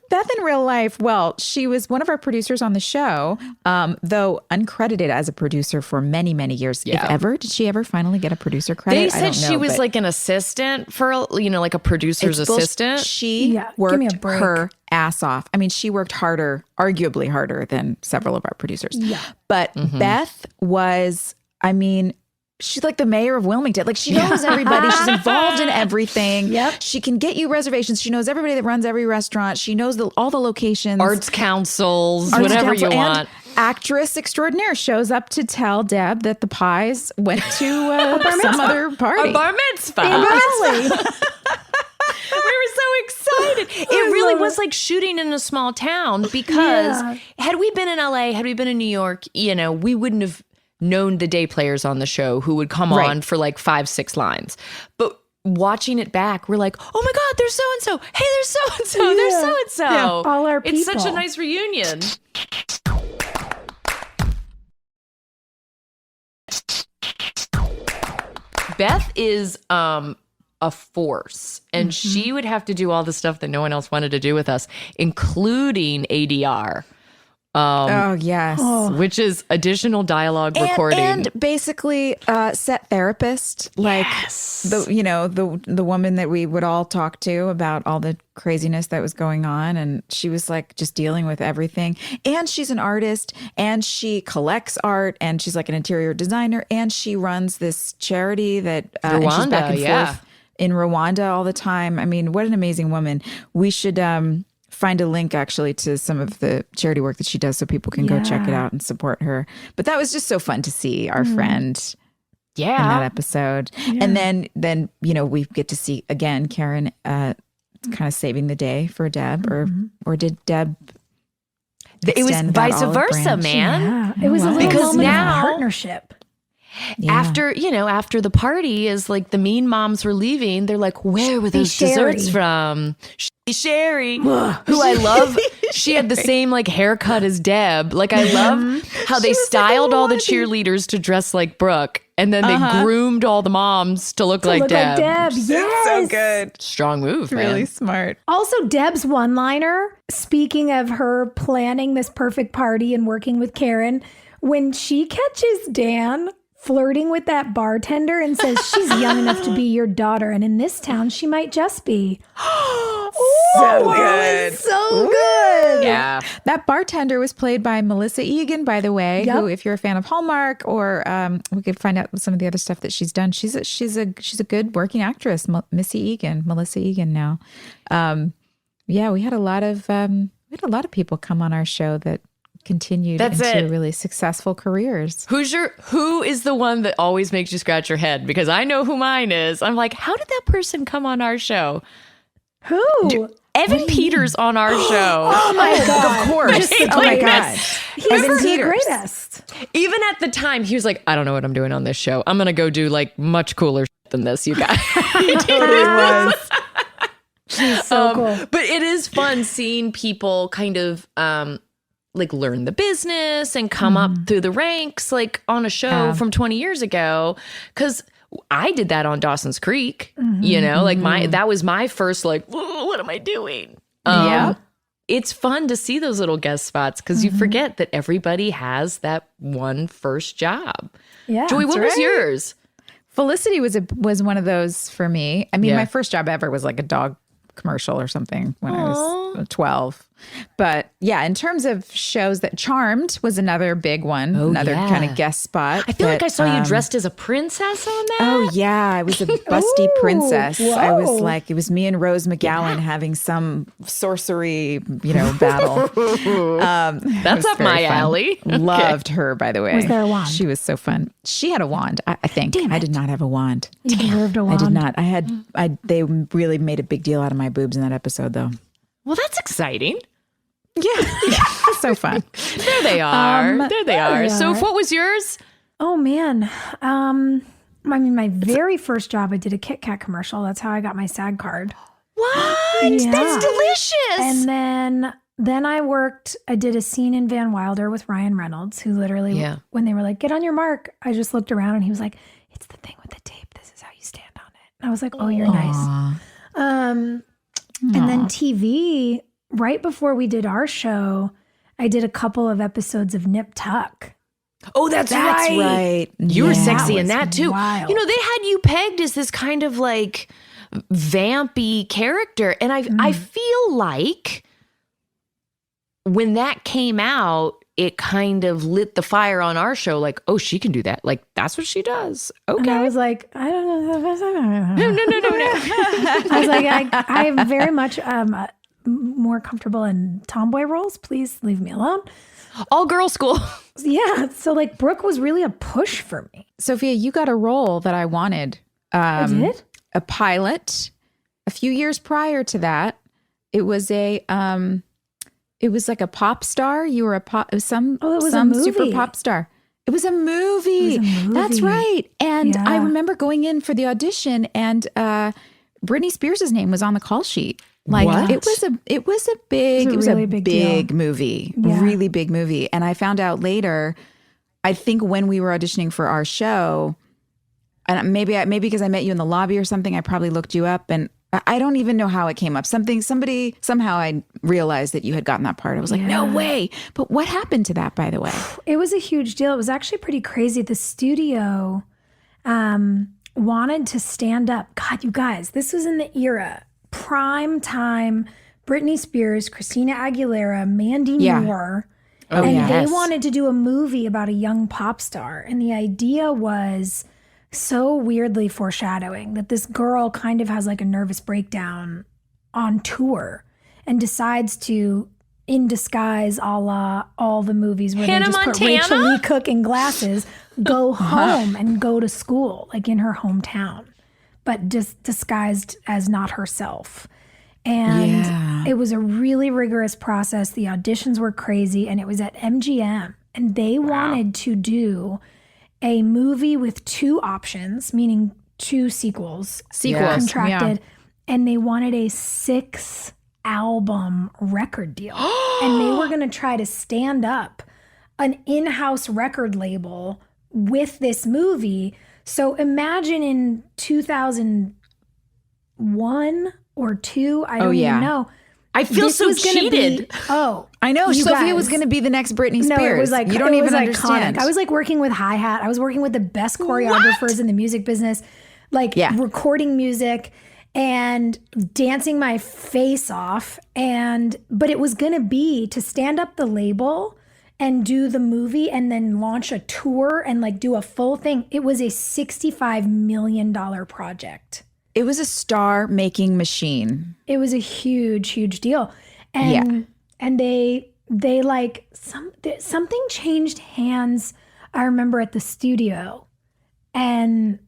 S3: Beth in real life. Well, she was one of our producers on the show, though uncredited as a producer for many, many years.
S4: Yeah.
S3: If ever, did she ever finally get a producer credit?
S4: They
S3: I
S4: said
S3: don't
S4: she
S3: know,
S4: was
S3: but
S4: like an assistant for, like a producer's
S3: it's bullshit.
S4: assistant.
S3: She
S5: Yeah, give me a
S3: worked
S5: break.
S3: her ass off. I mean, she worked harder, arguably harder than several of our producers. Yeah. But Beth was, I mean, she's like the mayor of Wilmington. Like she knows everybody. She's involved in everything.
S5: Yep.
S3: She can get you reservations. She knows everybody that runs every restaurant. She knows all the locations.
S4: Arts councils,
S3: Arts
S4: whatever
S3: council,
S4: you
S3: and
S4: want.
S3: Actress extraordinaire shows up to tell Deb that the pies went to some other party.
S4: A bar mitzvah.
S5: Really?
S4: We were so excited. It really was like shooting in a small town because had we been in LA, had we been in New York, you know, we wouldn't have known the day players on the show who would come on for like 5-6 lines. But watching it back, we're like, oh my God, there's so-and-so. Hey, there's so-and-so. There's so-and-so.
S5: Yeah, all our
S4: It's such a
S5: people.
S4: nice reunion. Beth is a force, and she would have to do all the stuff that no one else wanted to do with us, including ADR.
S3: Oh, yes.
S4: Which is additional dialogue recording.
S3: And basically set therapist, like the woman that we would all talk to about all the craziness that was going on. And she was like just dealing with everything. And she's an artist and she collects art and she's like an interior designer and she runs this charity that and she's back and forth in Rwanda all the time. I mean, what an amazing woman. We should find a link actually to some of the charity work that she does so people can go check it out and support her. But that was just so fun to see our friend in that episode. And then, you know, we get to see again, Karen kind of saving the day for Deb or did Deb
S4: it was
S3: extend that
S4: vice
S3: olive
S4: versa,
S3: branch?
S4: man.
S5: Yeah. It was a little
S4: Because
S5: moment
S4: now-
S5: of partnership.
S3: Yeah.
S4: After the party is like the mean moms were leaving, they're like, where were those desserts from? Sherry, who I love. She had the same like haircut as Deb. Like I love how they styled all the cheerleaders to dress like Brooke, and then they groomed all the moms to look like Deb.
S5: Yes.
S3: So good.
S4: Strong move, man.
S3: Really smart.
S5: Also, Deb's one-liner, speaking of her planning this perfect party and working with Karen, when she catches Dan flirting with that bartender and says she's young enough to be your daughter, and in this town she might just be.
S3: So
S5: Wow,
S3: good.
S5: it's so good.
S4: Yeah.
S3: That bartender was played by Melissa Egan, by the way,
S5: Yep.
S3: who, if you're a fan of Hallmark, or we could find out some of the other stuff that she's done. She's a good working actress, Melissa Egan now. We had a lot of people come on our show that continued into really successful careers.
S4: Who is the one that always makes you scratch your head? Because I know who mine is. I'm like, how did that person come on our show?
S5: Who?
S4: Evan Peters on our show.
S5: Oh my God.
S3: Of course.
S5: Just the
S3: Oh my
S5: greatest.
S3: God.
S5: He's
S3: Evan
S5: the
S3: Peters.
S5: greatest.
S4: Even at the time, he was like, I don't know what I'm doing on this show. I'm going to go do like much cooler than this, you guys. He totally was.
S5: He's so cool.
S4: But it is fun seeing people kind of like learn the business and come up through the ranks like on a show from 20 years ago. Because I did that on Dawson's Creek, like that was my first like, what am I doing? It's fun to see those little guest spots because you forget that everybody has that one first job.
S5: Yeah.
S4: Joey, what was yours?
S3: Felicity was one of those for me. I mean, my first job ever was like a dog commercial or something when I was 12. But yeah, in terms of shows, that Charmed was another big one, another kind of guest spot.
S4: I feel like I saw you dressed as a princess on that.
S3: Oh yeah, I was a busty princess. I was like, it was me and Rose McGowan having some sorcery, battle.
S4: That's up my alley.
S3: Loved her, by the way.
S5: Was there a wand?
S3: She was so fun. She had a wand, I think. I did not have a wand.
S5: You deserved a wand.
S3: I did not. They really made a big deal out of my boobs in that episode, though.
S4: Well, that's exciting.
S3: Yeah, so fun.
S4: There they are. There they are. So what was yours?
S5: Oh man. My very first job, I did a Kit Kat commercial. That's how I got my SAG card.
S4: What?
S5: Yeah.
S4: That's delicious.
S5: And then I did a scene in Van Wilder with Ryan Reynolds, who literally, when they were like, get on your mark, I just looked around and he was like, it's the thing with the tape. This is how you stand on it. And I was like, oh, you're nice. And then TV, right before we did our show, I did a couple of episodes of Nip Tuck.
S4: Oh, that's right. You were sexy in that too.
S5: Wild.
S4: They had you pegged as this kind of like vampy character. And I feel like when that came out, it kind of lit the fire on our show. Like, oh, she can do that. Like, that's what she does. Okay.
S5: And I was like, I don't know.
S4: No.
S5: I was like, I am very much more comfortable in tomboy roles. Please leave me alone.
S4: All girl school.
S5: Yeah. So like Brooke was really a push for me.
S3: Sophia, you got a role that I wanted.
S5: I did?
S3: A pilot. A few years prior to that, it was like a pop star. You were some
S5: movie.
S3: super pop star. It was a movie. That's right. And I remember going in for the audition, and Britney Spears' name was on the call sheet. Like
S4: what?
S3: it was a really big movie, really big movie. And I found out later, I think when we were auditioning for our show, and maybe because I met you in the lobby or something, I probably looked you up, and I don't even know how it came up. Somehow I realized that you had gotten that part. I was like, no way. But what happened to that, by the way?
S5: It was a huge deal. It was actually pretty crazy. The studio wanted to stand up. God, you guys, this was in the era. Prime time, Britney Spears, Christina Aguilera, Mandy Moore.
S4: Oh,
S5: and
S4: yes.
S5: they wanted to do a movie about a young pop star. And the idea was so weirdly foreshadowing that this girl kind of has like a nervous breakdown on tour and decides to, in disguise, a la all the movies where
S4: Hannah
S5: they just
S4: Montana?
S5: put Rachel Lee Cook in glasses, go home and go to school, like in her hometown, but just disguised as not herself. And it was a really rigorous process. The auditions were crazy, and it was at MGM, and they wanted to do a movie with two options, meaning two sequels contracted, and they wanted a 6-album record deal. And they were going to try to stand up an in-house record label with this movie. So imagine in 2001 or 2, I don't even know.
S4: I feel
S5: This
S4: so
S5: was gonna
S4: cheated.
S3: I know.
S5: You
S3: Sophia
S5: guys.
S3: was going to be the next Britney Spears.
S5: No, it was like
S3: you don't
S5: it
S3: even
S5: was
S3: understand.
S5: Iconic. I was like working with hi-hat. I was working with the best choreographers in the music business, like recording music. and dancing my face off. But it was going to be to stand up the label and do the movie and then launch a tour and like do a full thing. It was a $65 million project.
S3: It was a star-making machine.
S5: It was a huge, huge deal. And they like something changed hands, I remember, at the studio. And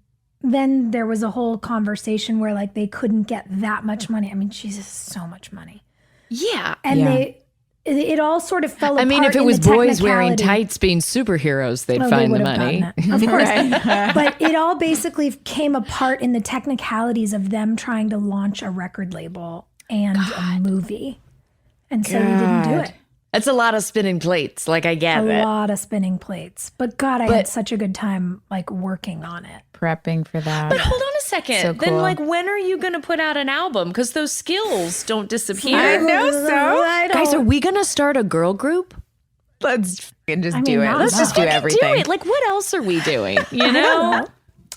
S5: then there was a whole conversation where like they couldn't get that much money. I mean, Jesus, so much money.
S4: Yeah.
S5: And it all sort of fell apart.
S4: I mean, if it was boys wearing tights being superheroes, they'd find the money.
S5: Of course. But it all basically came apart in the technicalities of them trying to launch a record label and a movie. And so we didn't do it.
S4: It's a lot of spinning plates. Like, I get it.
S5: A lot of spinning plates. But God, I had such a good time like working on it.
S3: Prepping for that.
S4: But hold on a second.
S3: So
S4: Then
S3: cool.
S4: like, when are you going to put out an album? Because those skills don't disappear.
S3: I know so.
S4: Guys, are we going to start a girl group?
S3: Let's just
S5: mean,
S3: do it.
S5: not
S3: Let's just do
S4: fucking
S3: everything.
S4: do it. Like, what else are we doing? You know?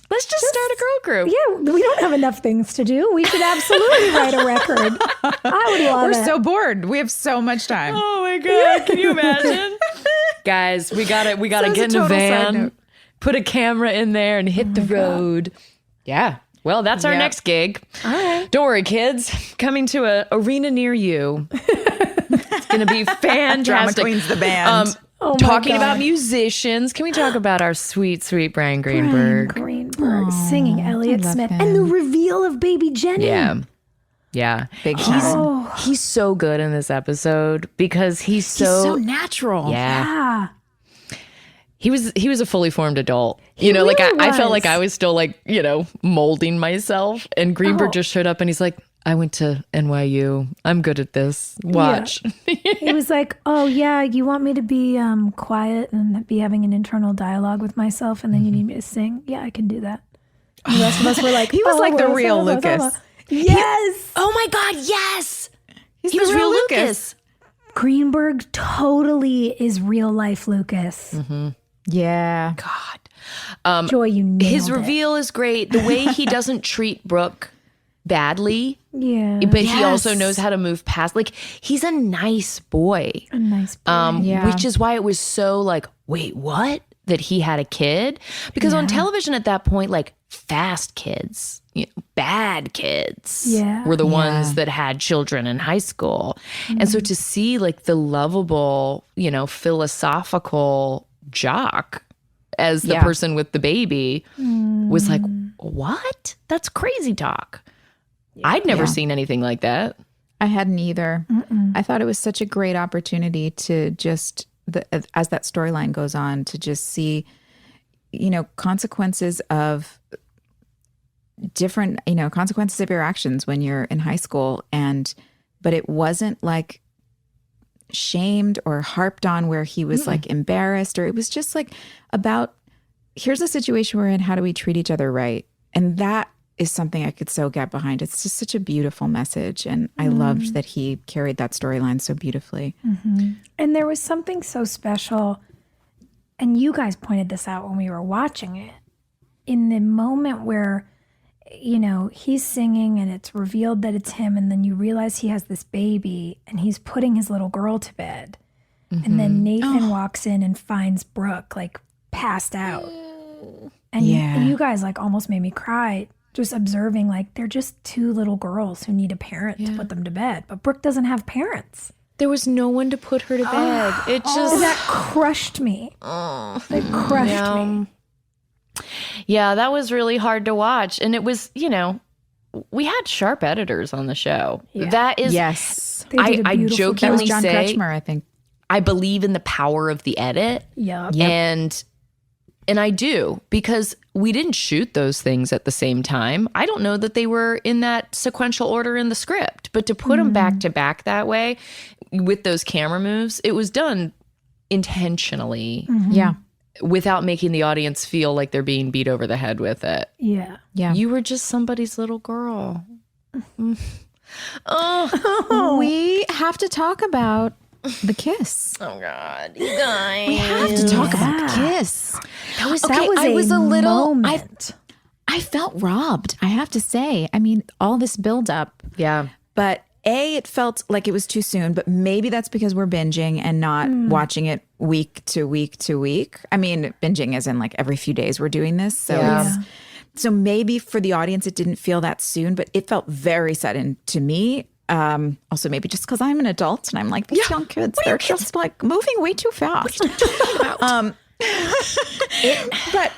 S4: Let's just start a girl group.
S5: Yeah, we don't have enough things to do. We should absolutely write a record. I would love
S3: We're
S5: it.
S3: so bored. We have so much time.
S4: Oh my God. Can you imagine? Guys, we gotta
S3: So
S4: get
S3: it's
S4: in
S3: a
S4: a
S3: total side
S4: van,
S3: note.
S4: put a camera in there and hit the road. Yeah. Well, that's our
S3: Yep.
S4: next gig.
S5: All right.
S4: Don't worry, kids. Coming to a arena near you. It's going to be fantastic.
S3: Drama Queen's the band.
S5: Oh my
S4: Talking
S5: God.
S4: about musicians. Can we talk about our sweet, sweet Brian Greenberg?
S5: Greenberg singing Elliott
S3: love
S5: Smith
S3: him.
S5: and the reveal of Baby Jenny.
S4: Yeah. Yeah.
S3: Big time.
S4: He's so good in this episode because he's so
S3: natural.
S4: Yeah.
S5: Yeah.
S4: He was a fully formed adult. You know, like
S5: really
S4: I felt
S5: was.
S4: like I was still like, you know, molding myself. And Greenberg
S5: Oh.
S4: just showed up and he's like, I went to NYU. I'm good at this. Watch.
S5: He was like, oh, yeah, you want me to be quiet and be having an internal dialogue with myself, and then you need me to sing? Yeah, I can do that. And the rest of us were like,
S3: He was like the real
S5: blah, blah,
S3: Lucas.
S5: blah, blah. Yes.
S4: Oh my God, yes.
S3: He's
S4: He
S3: the
S4: was real Lucas.
S5: Greenberg totally is real life Lucas.
S3: Yeah.
S4: God.
S5: Joy, you nailed
S4: His
S5: it.
S4: reveal is great. The way he doesn't treat Brooke badly,
S5: Yeah.
S4: but he also knows how to move past. Like, he's a nice boy.
S5: A nice boy.
S3: Yeah.
S4: Which is why it was so like, wait, what? That he had a kid? Because on television at that point, like, fast kids, you know, bad kids
S5: Yeah.
S4: were the ones that had children in high school. And so to see like the lovable, you know, philosophical jock as the person with the baby was like, what? That's crazy talk. I'd never seen anything like that.
S3: I hadn't either. I thought it was such a great opportunity to just, as that storyline goes on, to just see, you know, consequences of different, you know, consequences of your actions when you're in high school. But it wasn't like shamed or harped on where he was like embarrassed, or it was just like about, here's a situation we're in, how do we treat each other right? And that is something I could so get behind. It's just such a beautiful message. And I loved that he carried that storyline so beautifully.
S5: And there was something so special, and you guys pointed this out when we were watching it, in the moment where, you know, he's singing and it's revealed that it's him, and then you realize he has this baby and he's putting his little girl to bed. And then Nathan walks in and finds Brooke like passed out. And you guys like almost made me cry just observing like they're just two little girls who need a parent to put them to bed. But Brooke doesn't have parents.
S4: There was no one to put her to bed. It just
S5: That crushed me. It crushed me.
S4: Yeah, that was really hard to watch. And it was, you know, we had sharp editors on the show.
S5: Yeah.
S4: That is,
S3: Yes.
S5: They did a
S4: I
S5: beautiful
S3: That was
S4: jokingly
S3: John
S4: say,
S3: Kretschmer, I think.
S4: I believe in the power of the edit.
S5: Yep.
S4: And I do, because we didn't shoot those things at the same time. I don't know that they were in that sequential order in the script, but to put them back to back that way with those camera moves, it was done intentionally
S3: Yeah.
S4: without making the audience feel like they're being beat over the head with it.
S5: Yeah.
S3: Yeah.
S4: You were just somebody's little girl.
S3: We have to talk about the kiss.
S4: Oh God, you guys.
S3: We have to talk about the kiss.
S5: That was a moment.
S3: I felt robbed, I have to say. I mean, all this buildup.
S4: Yeah.
S3: But it felt like it was too soon, but maybe that's because we're binging and not watching it week to week to week. I mean, binging as in like every few days we're doing this. So so maybe for the audience, it didn't feel that soon, but it felt very sudden to me. Also maybe just because I'm an adult and I'm like, these young kids, they're just like moving way too fast. But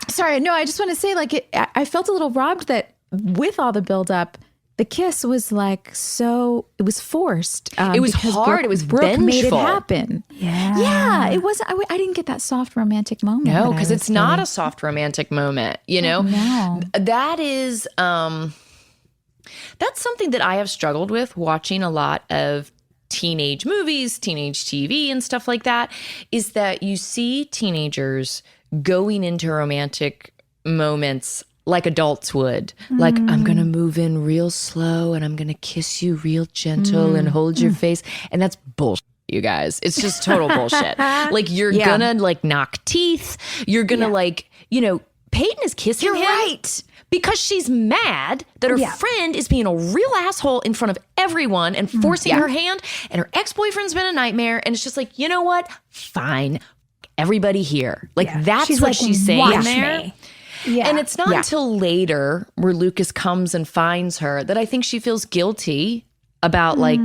S3: sorry, no, I just want to say like I felt a little robbed that with all the buildup, the kiss was like it was forced.
S4: It was hard. It was
S3: Brooke
S4: vengeful.
S3: made it happen.
S5: Yeah.
S3: It wasn't. I didn't get that soft romantic moment.
S4: No, because it's not a soft romantic moment. You know,
S3: No.
S4: That is that's something that I have struggled with watching a lot of teenage movies, teenage TV, and stuff like that. Is that you see teenagers going into romantic moments like adults would. Like, I'm going to move in real slow and I'm going to kiss you real gentle and hold your face. And that's bullshit, you guys. It's just total bullshit. Like, you're going to like knock teeth. You're going to like, you know, Peyton is kissing him.
S3: right.
S4: Because she's mad that her friend is being a real asshole in front of everyone and forcing her hand. And her ex-boyfriend's been a nightmare. And it's just like, you know what? Fine. Everybody here. Like, that's
S5: She's
S4: what
S5: like,
S4: she's saying
S5: watch
S4: there.
S5: me. Yeah.
S4: And it's not until later where Lucas comes and finds her that I think she feels guilty about like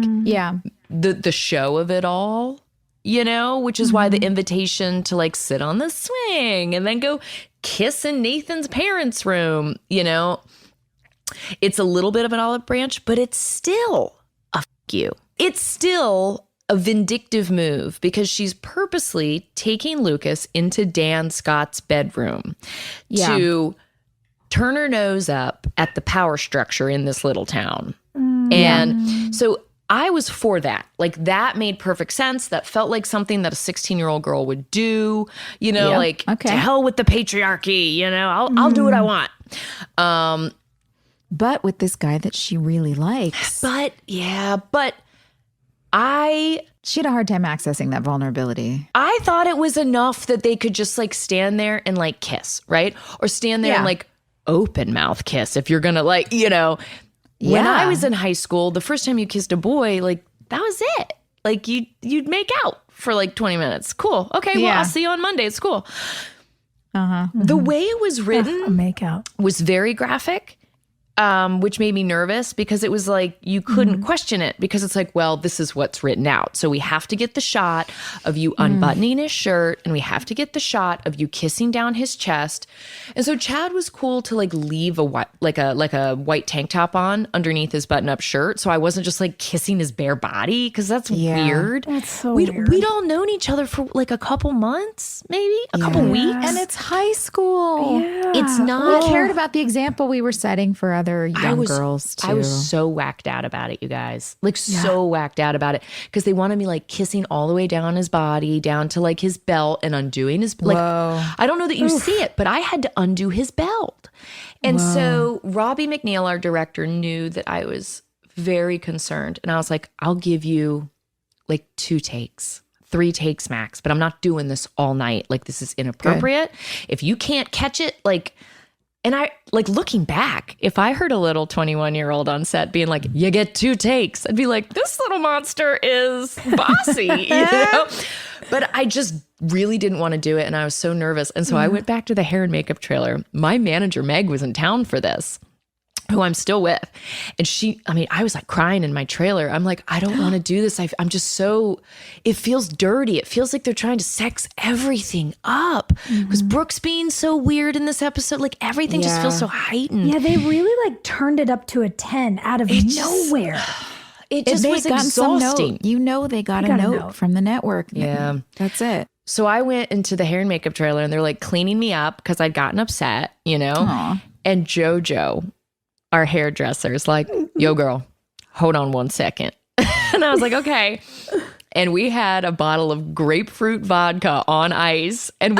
S4: the show of it all, you know, which is why the invitation to like sit on the swing and then go kiss in Nathan's parents' room, you know, it's a little bit of an olive branch, but it's still a you. It's still a vindictive move because she's purposely taking Lucas into Dan Scott's bedroom to turn her nose up at the power structure in this little town. And so I was for that. Like, that made perfect sense. That felt like something that a 16-year-old girl would do, you know, like, to hell with the patriarchy, you know, I'll do what I want.
S3: But with this guy that she really likes.
S4: But
S3: She had a hard time accessing that vulnerability.
S4: I thought it was enough that they could just like stand there and like kiss, right? Or stand there and like open mouth kiss if you're gonna like, you know. When I was in high school, the first time you kissed a boy, like that was it. Like you'd make out for like 20 minutes. Cool. Okay, well, I'll see you on Monday. It's cool. The way it was written
S5: make out
S4: was very graphic. Which made me nervous because it was like you couldn't question it because it's like, well, this is what's written out. So we have to get the shot of you unbuttoning his shirt and we have to get the shot of you kissing down his chest. And so Chad was cool to like leave a white tank top on underneath his button-up shirt. So I wasn't just like kissing his bare body because that's weird.
S5: That's so
S4: weird. We'd all known each other for like a couple months, maybe a couple weeks.
S3: And it's high school.
S5: Yeah.
S4: It's not.
S3: We cared about the example we were setting for other young girls too.
S4: I was so whacked out about it, you guys. Like so whacked out about it because they wanted me like kissing all the way down his body, down to like his belt and undoing his like. I don't know that you see it, but I had to undo his belt. And so Robbie McNeil, our director, knew that I was very concerned. And I was like, I'll give you like 2 takes. 3 takes max, but I'm not doing this all night. Like, this is inappropriate. If you can't catch it, like. And I, like, looking back, if I heard a little 21-year-old on set being like, you get 2 takes, I'd be like, this little monster is bossy, you know? But I just really didn't want to do it. And I was so nervous. And so I went back to the hair and makeup trailer. My manager, Meg, was in town for this, who I'm still with. And I was like crying in my trailer. I'm like, I don't want to do this. I'm just so, it feels dirty. It feels like they're trying to sex everything up. Because Brooke's being so weird in this episode. Like everything just feels so heightened.
S5: Yeah, they really like turned it up to a 10 out of nowhere.
S4: It just was exhausting.
S3: You know, they got a note from the network.
S4: Yeah.
S3: That's it.
S4: So I went into the hair and makeup trailer and they're like cleaning me up because I'd gotten upset, you know? Aww. And JoJo, our hairdresser, is like, yo, girl, hold on 1 second. And I was like, okay. And we had a bottle of grapefruit vodka on ice. And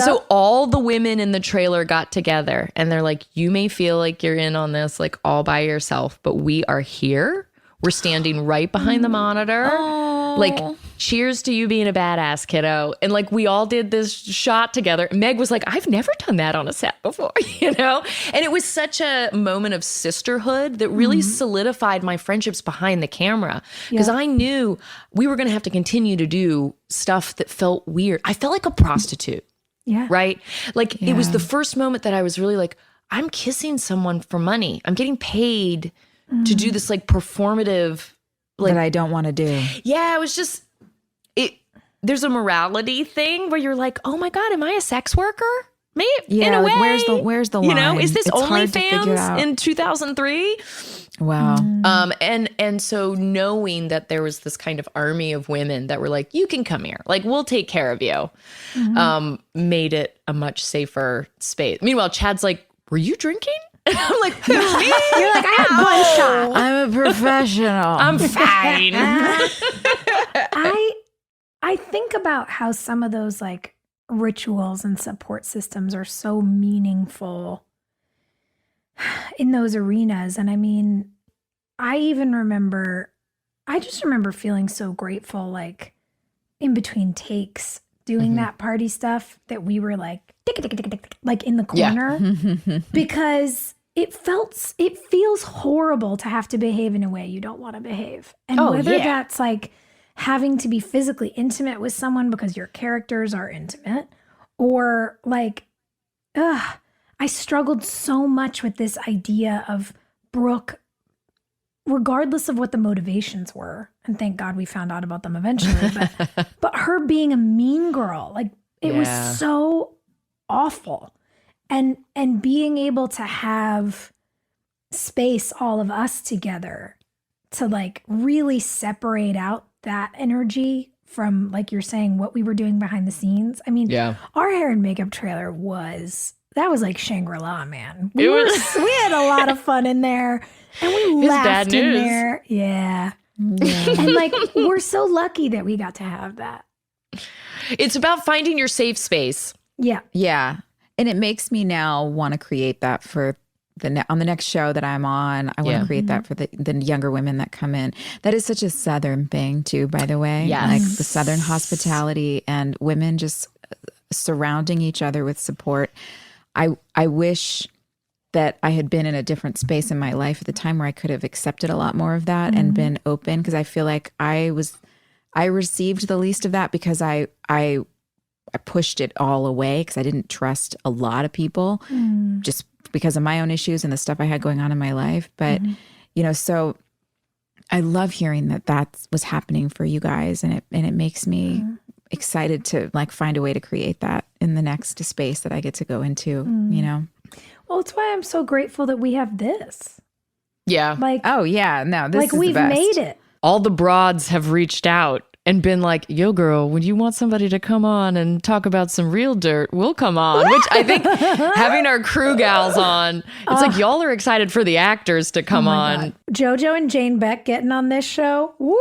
S4: so all the women in the trailer got together and they're like, you may feel like you're in on this like all by yourself, but we are here. were standing right behind the monitor. Like, cheers to you being a badass, kiddo. And like, we all did this shot together. Meg was like, I've never done that on a set before, you know? And it was such a moment of sisterhood that really solidified my friendships behind the camera. Because I knew we were going to have to continue to do stuff that felt weird. I felt like a prostitute.
S5: Yeah.
S4: Right? Like, it was the first moment that I was really like, I'm kissing someone for money. I'm getting paid to do this like performative, like,
S3: that I don't want to do.
S4: yeah, it was just, there's a morality thing where you're like, oh my God, am I a sex worker? Maybe,
S3: Yeah,
S4: in a
S3: like,
S4: way.
S3: where's the
S4: You know,
S3: line?
S4: is this
S3: It's hard to figure
S4: OnlyFans
S3: out.
S4: in 2003?
S3: Wow.
S4: And so knowing that there was this kind of army of women that were like, you can come here, like, we'll take care of you, made it a much safer space. Meanwhile, Chad's like, were you drinking? And I'm like, me?
S5: You're like, I had one shot.
S3: I'm a professional.
S4: I'm fine.
S5: I think about how some of those like rituals and support systems are so meaningful in those arenas. And I mean, I just remember feeling so grateful, like in between takes, doing that party stuff, that we were like, tick, tick, tick, tick, tick, like in the corner, because it feels horrible to have to behave in a way you don't want to behave. And whether that's like having to be physically intimate with someone because your characters are intimate, or like, I struggled so much with this idea of Brooke, regardless of what the motivations were, and thank God we found out about them eventually, but her being a mean girl, like it was so awful. And being able to have space, all of us together, to like really separate out that energy from, like you're saying, what we were doing behind the scenes. I mean, our hair and makeup trailer was like Shangri-La, man. We had a lot of fun in there, and we laughed in there. Yeah. And like, we're so lucky that we got to have that.
S4: It's about finding your safe space.
S5: Yeah.
S3: Yeah. And it makes me now want to create that for on the next show that I'm on. I want to create that for the younger women that come in. That is such a Southern thing too, by the way.
S4: Yes.
S3: Like the Southern hospitality and women just surrounding each other with support. I wish that I had been in a different space in my life at the time where I could have accepted a lot more of that and been open, because I feel like I received the least of that because I pushed it all away because I didn't trust a lot of people just because of my own issues and the stuff I had going on in my life. But, you know, so I love hearing that was happening for you guys. And it makes me excited to like find a way to create that in the next space that I get to go into, you know?
S5: Well, it's why I'm so grateful that we have this.
S4: Yeah.
S5: Like,
S3: Oh yeah, no, this
S5: like
S3: is
S5: we've
S3: the best.
S5: made it.
S4: All the broads have reached out and been like, yo, girl, would you want somebody to come on and talk about some real dirt? We'll come on. Which I think having our crew gals on, it's like y'all are excited for the actors to come on.
S5: God. JoJo and Jane Beck getting on this show. Woo!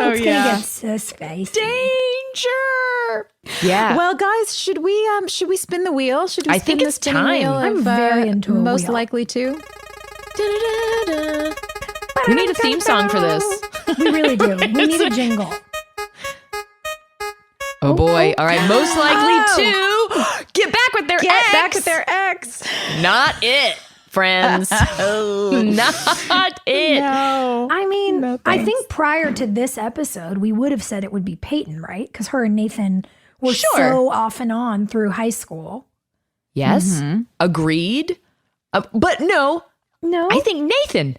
S5: It's gonna get so spicy.
S4: Danger. Yeah.
S3: Well, guys, should we spin the wheel? Should we
S4: I
S3: spin
S4: think
S3: the
S4: it's
S3: spinning
S4: time.
S3: wheel
S5: I'm
S3: of,
S5: very into a
S3: most
S5: wheel.
S3: likely to.
S4: Da-da-da-da. We need a theme song for this.
S5: We really do. We need a jingle.
S4: Oh boy. All right. Most likely to get back with their ex.
S3: Back with their ex.
S4: Not it, friends. Not it.
S3: No.
S5: I mean,
S3: No,
S5: I
S3: thanks.
S5: think prior to this episode, we would have said it would be Peyton, right? Because her and Nathan were
S4: Sure.
S5: so off and on through high school.
S4: Yes. Agreed. But no,
S5: No,
S4: I think Nathan,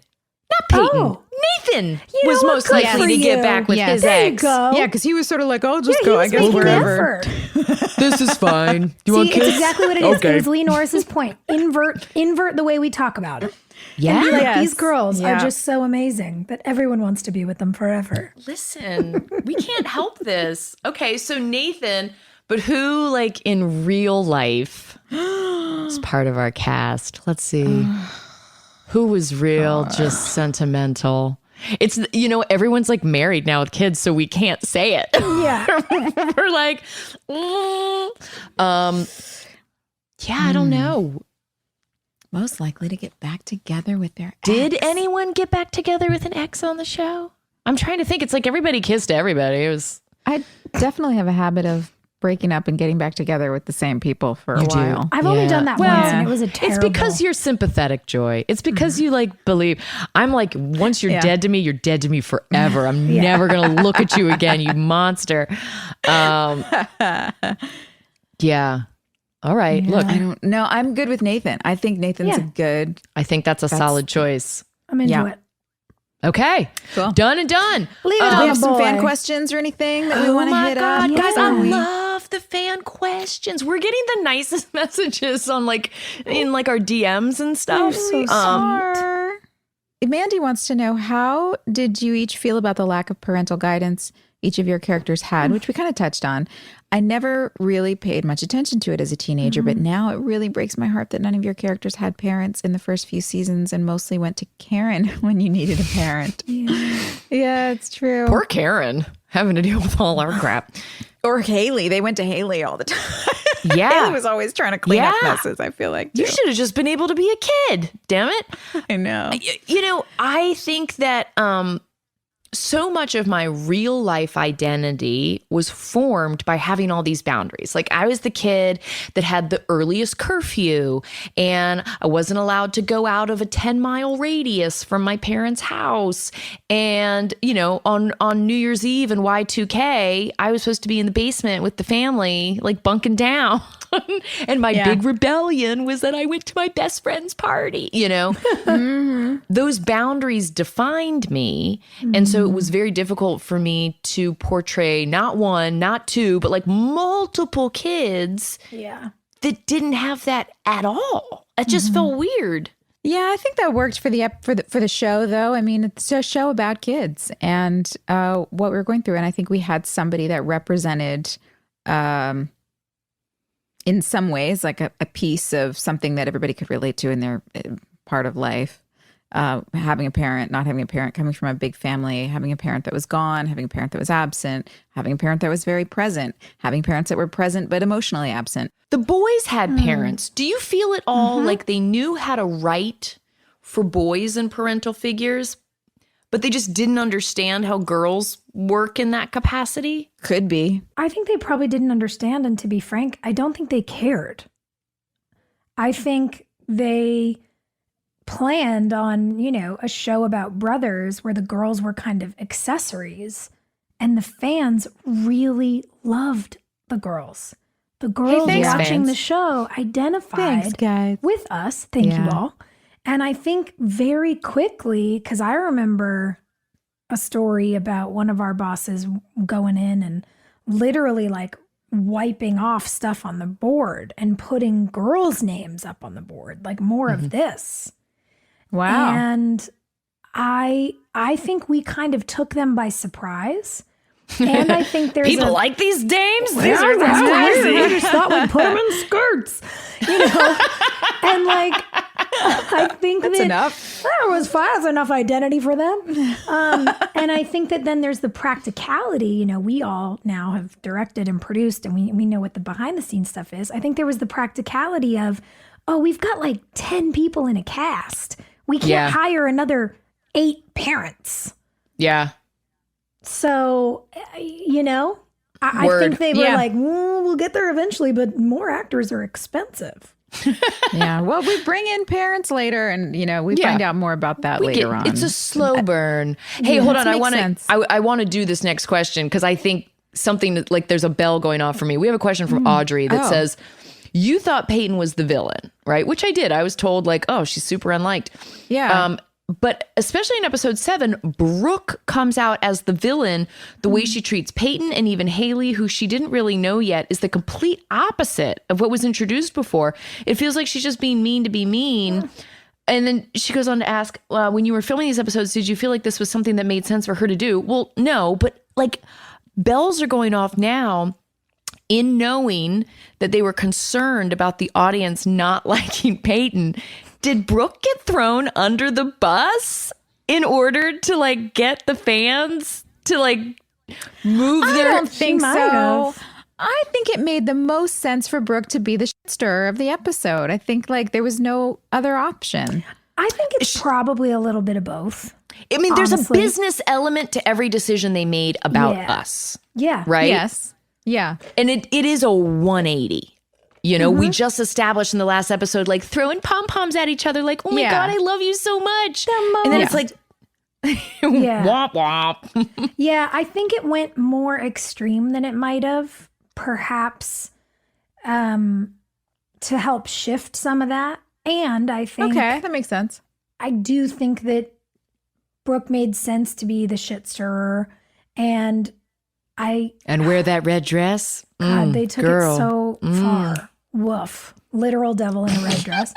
S4: not Peyton.
S5: Oh.
S4: Nathan
S5: You
S4: was
S5: know what?
S4: most
S5: Good
S4: likely
S5: for
S4: to get
S5: you.
S4: back with
S3: Yes.
S4: his
S5: there you
S4: ex.
S5: go.
S3: Yeah, because he was sort of like, I'll just
S5: Yeah,
S3: go,
S5: he
S3: I
S5: was
S3: guess,
S5: making an
S3: wherever.
S5: effort.
S4: This is fine. You
S5: See, it's exactly what it is. It was Lee Norris's point. Invert the way we talk about it.
S4: Yeah.
S5: Be like,
S3: Yes.
S5: these girls are
S3: Yeah.
S5: just so amazing that everyone wants to be with them forever.
S4: Listen, we can't help this. Okay, so Nathan, but who, like, in real life is part of our cast? Let's see. Who was real, just sentimental? It's, you know, everyone's like married now with kids, so we can't say it.
S5: Yeah.
S4: We're like, yeah, I don't know.
S3: most likely to get back together with their
S4: Did
S3: ex.
S4: anyone get back together with an ex on the show? I'm trying to think. It's like everybody kissed everybody. It was.
S3: I definitely have a habit of breaking up and getting back together with the same people for a
S4: You do.
S3: while.
S5: I've only done that once, and it was a terrible.
S4: It's because you're sympathetic, Joy. It's because you like believe. I'm like, once you're dead to me, you're dead to me forever. I'm never gonna look at you again, you monster. Yeah. All right. Look,
S3: I don't know. I'm good with Nathan. I think Nathan's a good.
S4: I think that's a solid choice.
S5: I'm into it.
S4: Okay.
S3: Cool.
S4: Done and done.
S5: Leave it
S3: Do we
S5: on
S3: have
S5: a
S3: some fan
S5: boy.
S3: questions or anything that we want to hit
S4: God,
S3: up?
S4: guys, I
S3: Yeah.
S4: love the fan questions. We're getting the nicest messages on in our DMs and stuff.
S5: So
S3: Mandy wants to know, how did you each feel about the lack of parental guidance each of your characters had, which we kind of touched on. I never really paid much attention to it as a teenager, but now it really breaks my heart that none of your characters had parents in the first few seasons and mostly went to Karen when you needed a parent. Yeah, it's true.
S4: Poor Karen having to deal with all our crap.
S3: Or Haley. They went to Haley all the time.
S4: Yeah.
S3: Haley was always trying to clean up messes, I feel like.
S4: You
S3: too.
S4: should have just been able to be a kid. Damn it.
S3: I know.
S4: You know, I think that so much of my real life identity was formed by having all these boundaries. Like, I was the kid that had the earliest curfew, and I wasn't allowed to go out of a 10-mile radius from my parents' house. And, you know, on New Year's Eve and Y2K, I was supposed to be in the basement with the family, like bunking down. And my big rebellion was that I went to my best friend's party, you know. Those boundaries defined me. And so it was very difficult for me to portray not one, not two, but like multiple kids that didn't have that at all. It just felt weird.
S3: Yeah, I think that worked for the show, though. I mean, it's a show about kids and what we were going through. And I think we had somebody that represented in some ways, like a piece of something that everybody could relate to in their part of life. Having a parent, not having a parent, coming from a big family, having a parent that was gone, having a parent that was absent, having a parent that was very present, having parents that were present but emotionally absent.
S4: The boys had parents. Do you feel at all like they knew how to write for boys and parental figures, but they just didn't understand how girls work in that capacity?
S3: Could be.
S5: I think they probably didn't understand. And to be frank, I don't think they cared. I think they planned on, you know, a show about brothers where the girls were kind of accessories. And the fans really loved the girls. The girls
S4: thanks,
S5: watching
S4: fans.
S5: the show identified
S3: Thanks, guys.
S5: with us. Thank you all. And I think very quickly, because I remember a story about one of our bosses going in and literally like wiping off stuff on the board and putting girls' names up on the board, like more of this.
S3: Wow.
S5: And I think we kind of took them by surprise. And I think there's
S4: People like these dames? These are
S5: crazy.
S4: crazy.
S5: I just thought we'd put them in skirts, you know? And like, I think
S3: That's
S5: that
S3: enough.
S5: there was fine. That's enough identity for them. And I think that then there's the practicality. You know, we all now have directed and produced, and we know what the behind the scenes stuff is. I think there was the practicality of, oh, we've got like 10 people in a cast. We can't hire another 8 parents.
S4: Yeah.
S5: So, you know, I think they were like, we'll get there eventually, but more actors are expensive.
S3: Yeah. Well, we bring in parents later and, you know, we find out more about that later on.
S4: It's a slow burn. Hey, hold on.
S3: sense.
S4: I want to do this next question because I think something that, like, there's a bell going off for me. We have a question from Audrey that says, you thought Peyton was the villain, right? Which I did. I was told like, oh, she's super unliked.
S3: Yeah.
S4: But especially in episode 7, Brooke comes out as the villain. The way she treats Peyton and even Haley, who she didn't really know yet, is the complete opposite of what was introduced before. It feels like she's just being mean to be mean. And then she goes on to ask, when you were filming these episodes, did you feel like this was something that made sense for her to do? Well, no, but like bells are going off now in knowing that they were concerned about the audience not liking Peyton. Did Brooke get thrown under the bus in order to like get the fans to like move
S3: I
S4: their...
S3: don't think
S5: might
S3: so.
S5: have.
S3: I think it made the most sense for Brooke to be the shit stirrer of the episode. I think like there was no other option.
S5: I think it's probably a little bit of both.
S4: I mean, there's
S5: honestly.
S4: a business element to every decision they made about
S5: Yeah.
S4: us.
S5: Yeah.
S4: Right?
S3: Yes. Yeah.
S4: And it is a 180. You know, we just established in the last episode, like throwing pom-poms at each other, like, oh my
S3: Yeah.
S4: God, I love you so much. And then it's like,
S5: Yeah.
S4: womp womp.
S5: Yeah, I think it went more extreme than it might have, perhaps to help shift some of that. And I think
S3: Okay, that makes sense.
S5: I do think that Brooke made sense to be the shit stirrer. And
S4: And wear that red dress.
S5: God, they took
S4: girl.
S5: it so far. Woof. Literal devil in a red dress.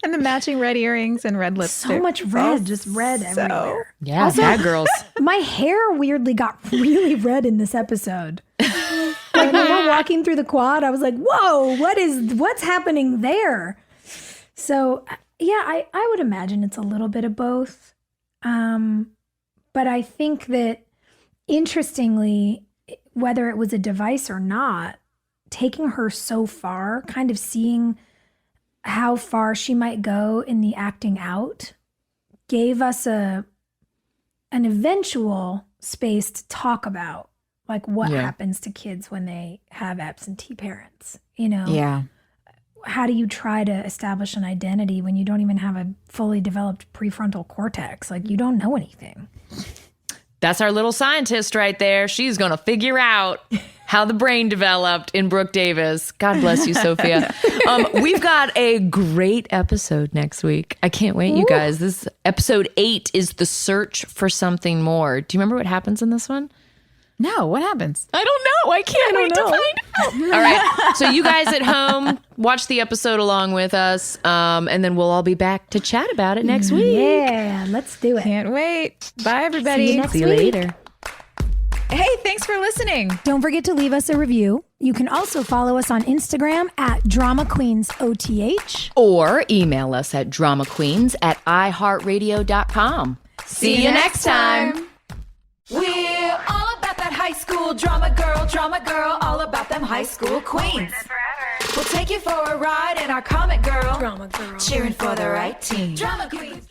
S3: And the matching red earrings and red lipstick.
S5: So much red, just red everywhere.
S4: Yeah,
S5: Also-
S4: bad girls.
S5: My hair weirdly got really red in this episode. Like when we're walking through the quad, I was like, whoa, what's happening there? So yeah, I would imagine it's a little bit of both. But I think that interestingly, whether it was a device or not, taking her so far, kind of seeing how far she might go in the acting out, gave us an eventual space to talk about like what happens to kids when they have absentee parents. You know,
S3: Yeah.
S5: how do you try to establish an identity when you don't even have a fully developed prefrontal cortex? Like you don't know anything.
S4: That's our little scientist right there. She's going to figure out how the brain developed in Brooke Davis. God bless you, Sophia. We've got a great episode next week. I can't wait, you guys. This episode 8 is The Search for Something More. Do you remember what happens in this one?
S3: No, what happens?
S4: I don't know. I can't wait to find out. All right. So you guys at home, watch the episode along with us. And then we'll all be back to chat about it next week.
S5: Yeah, let's do it.
S3: Can't wait. Bye, everybody.
S5: See you next
S4: See you
S5: week.
S4: later.
S3: Hey, thanks for listening.
S5: Don't forget to leave us a review. You can also follow us on Instagram at Drama Queens OTH.
S4: Or email us at dramaqueens@iheartradio.com. See you next time.
S2: We're all about that high school drama girl, all about them high school queens. We'll take you for a ride in our comic girl, cheering for the right team. Drama queens.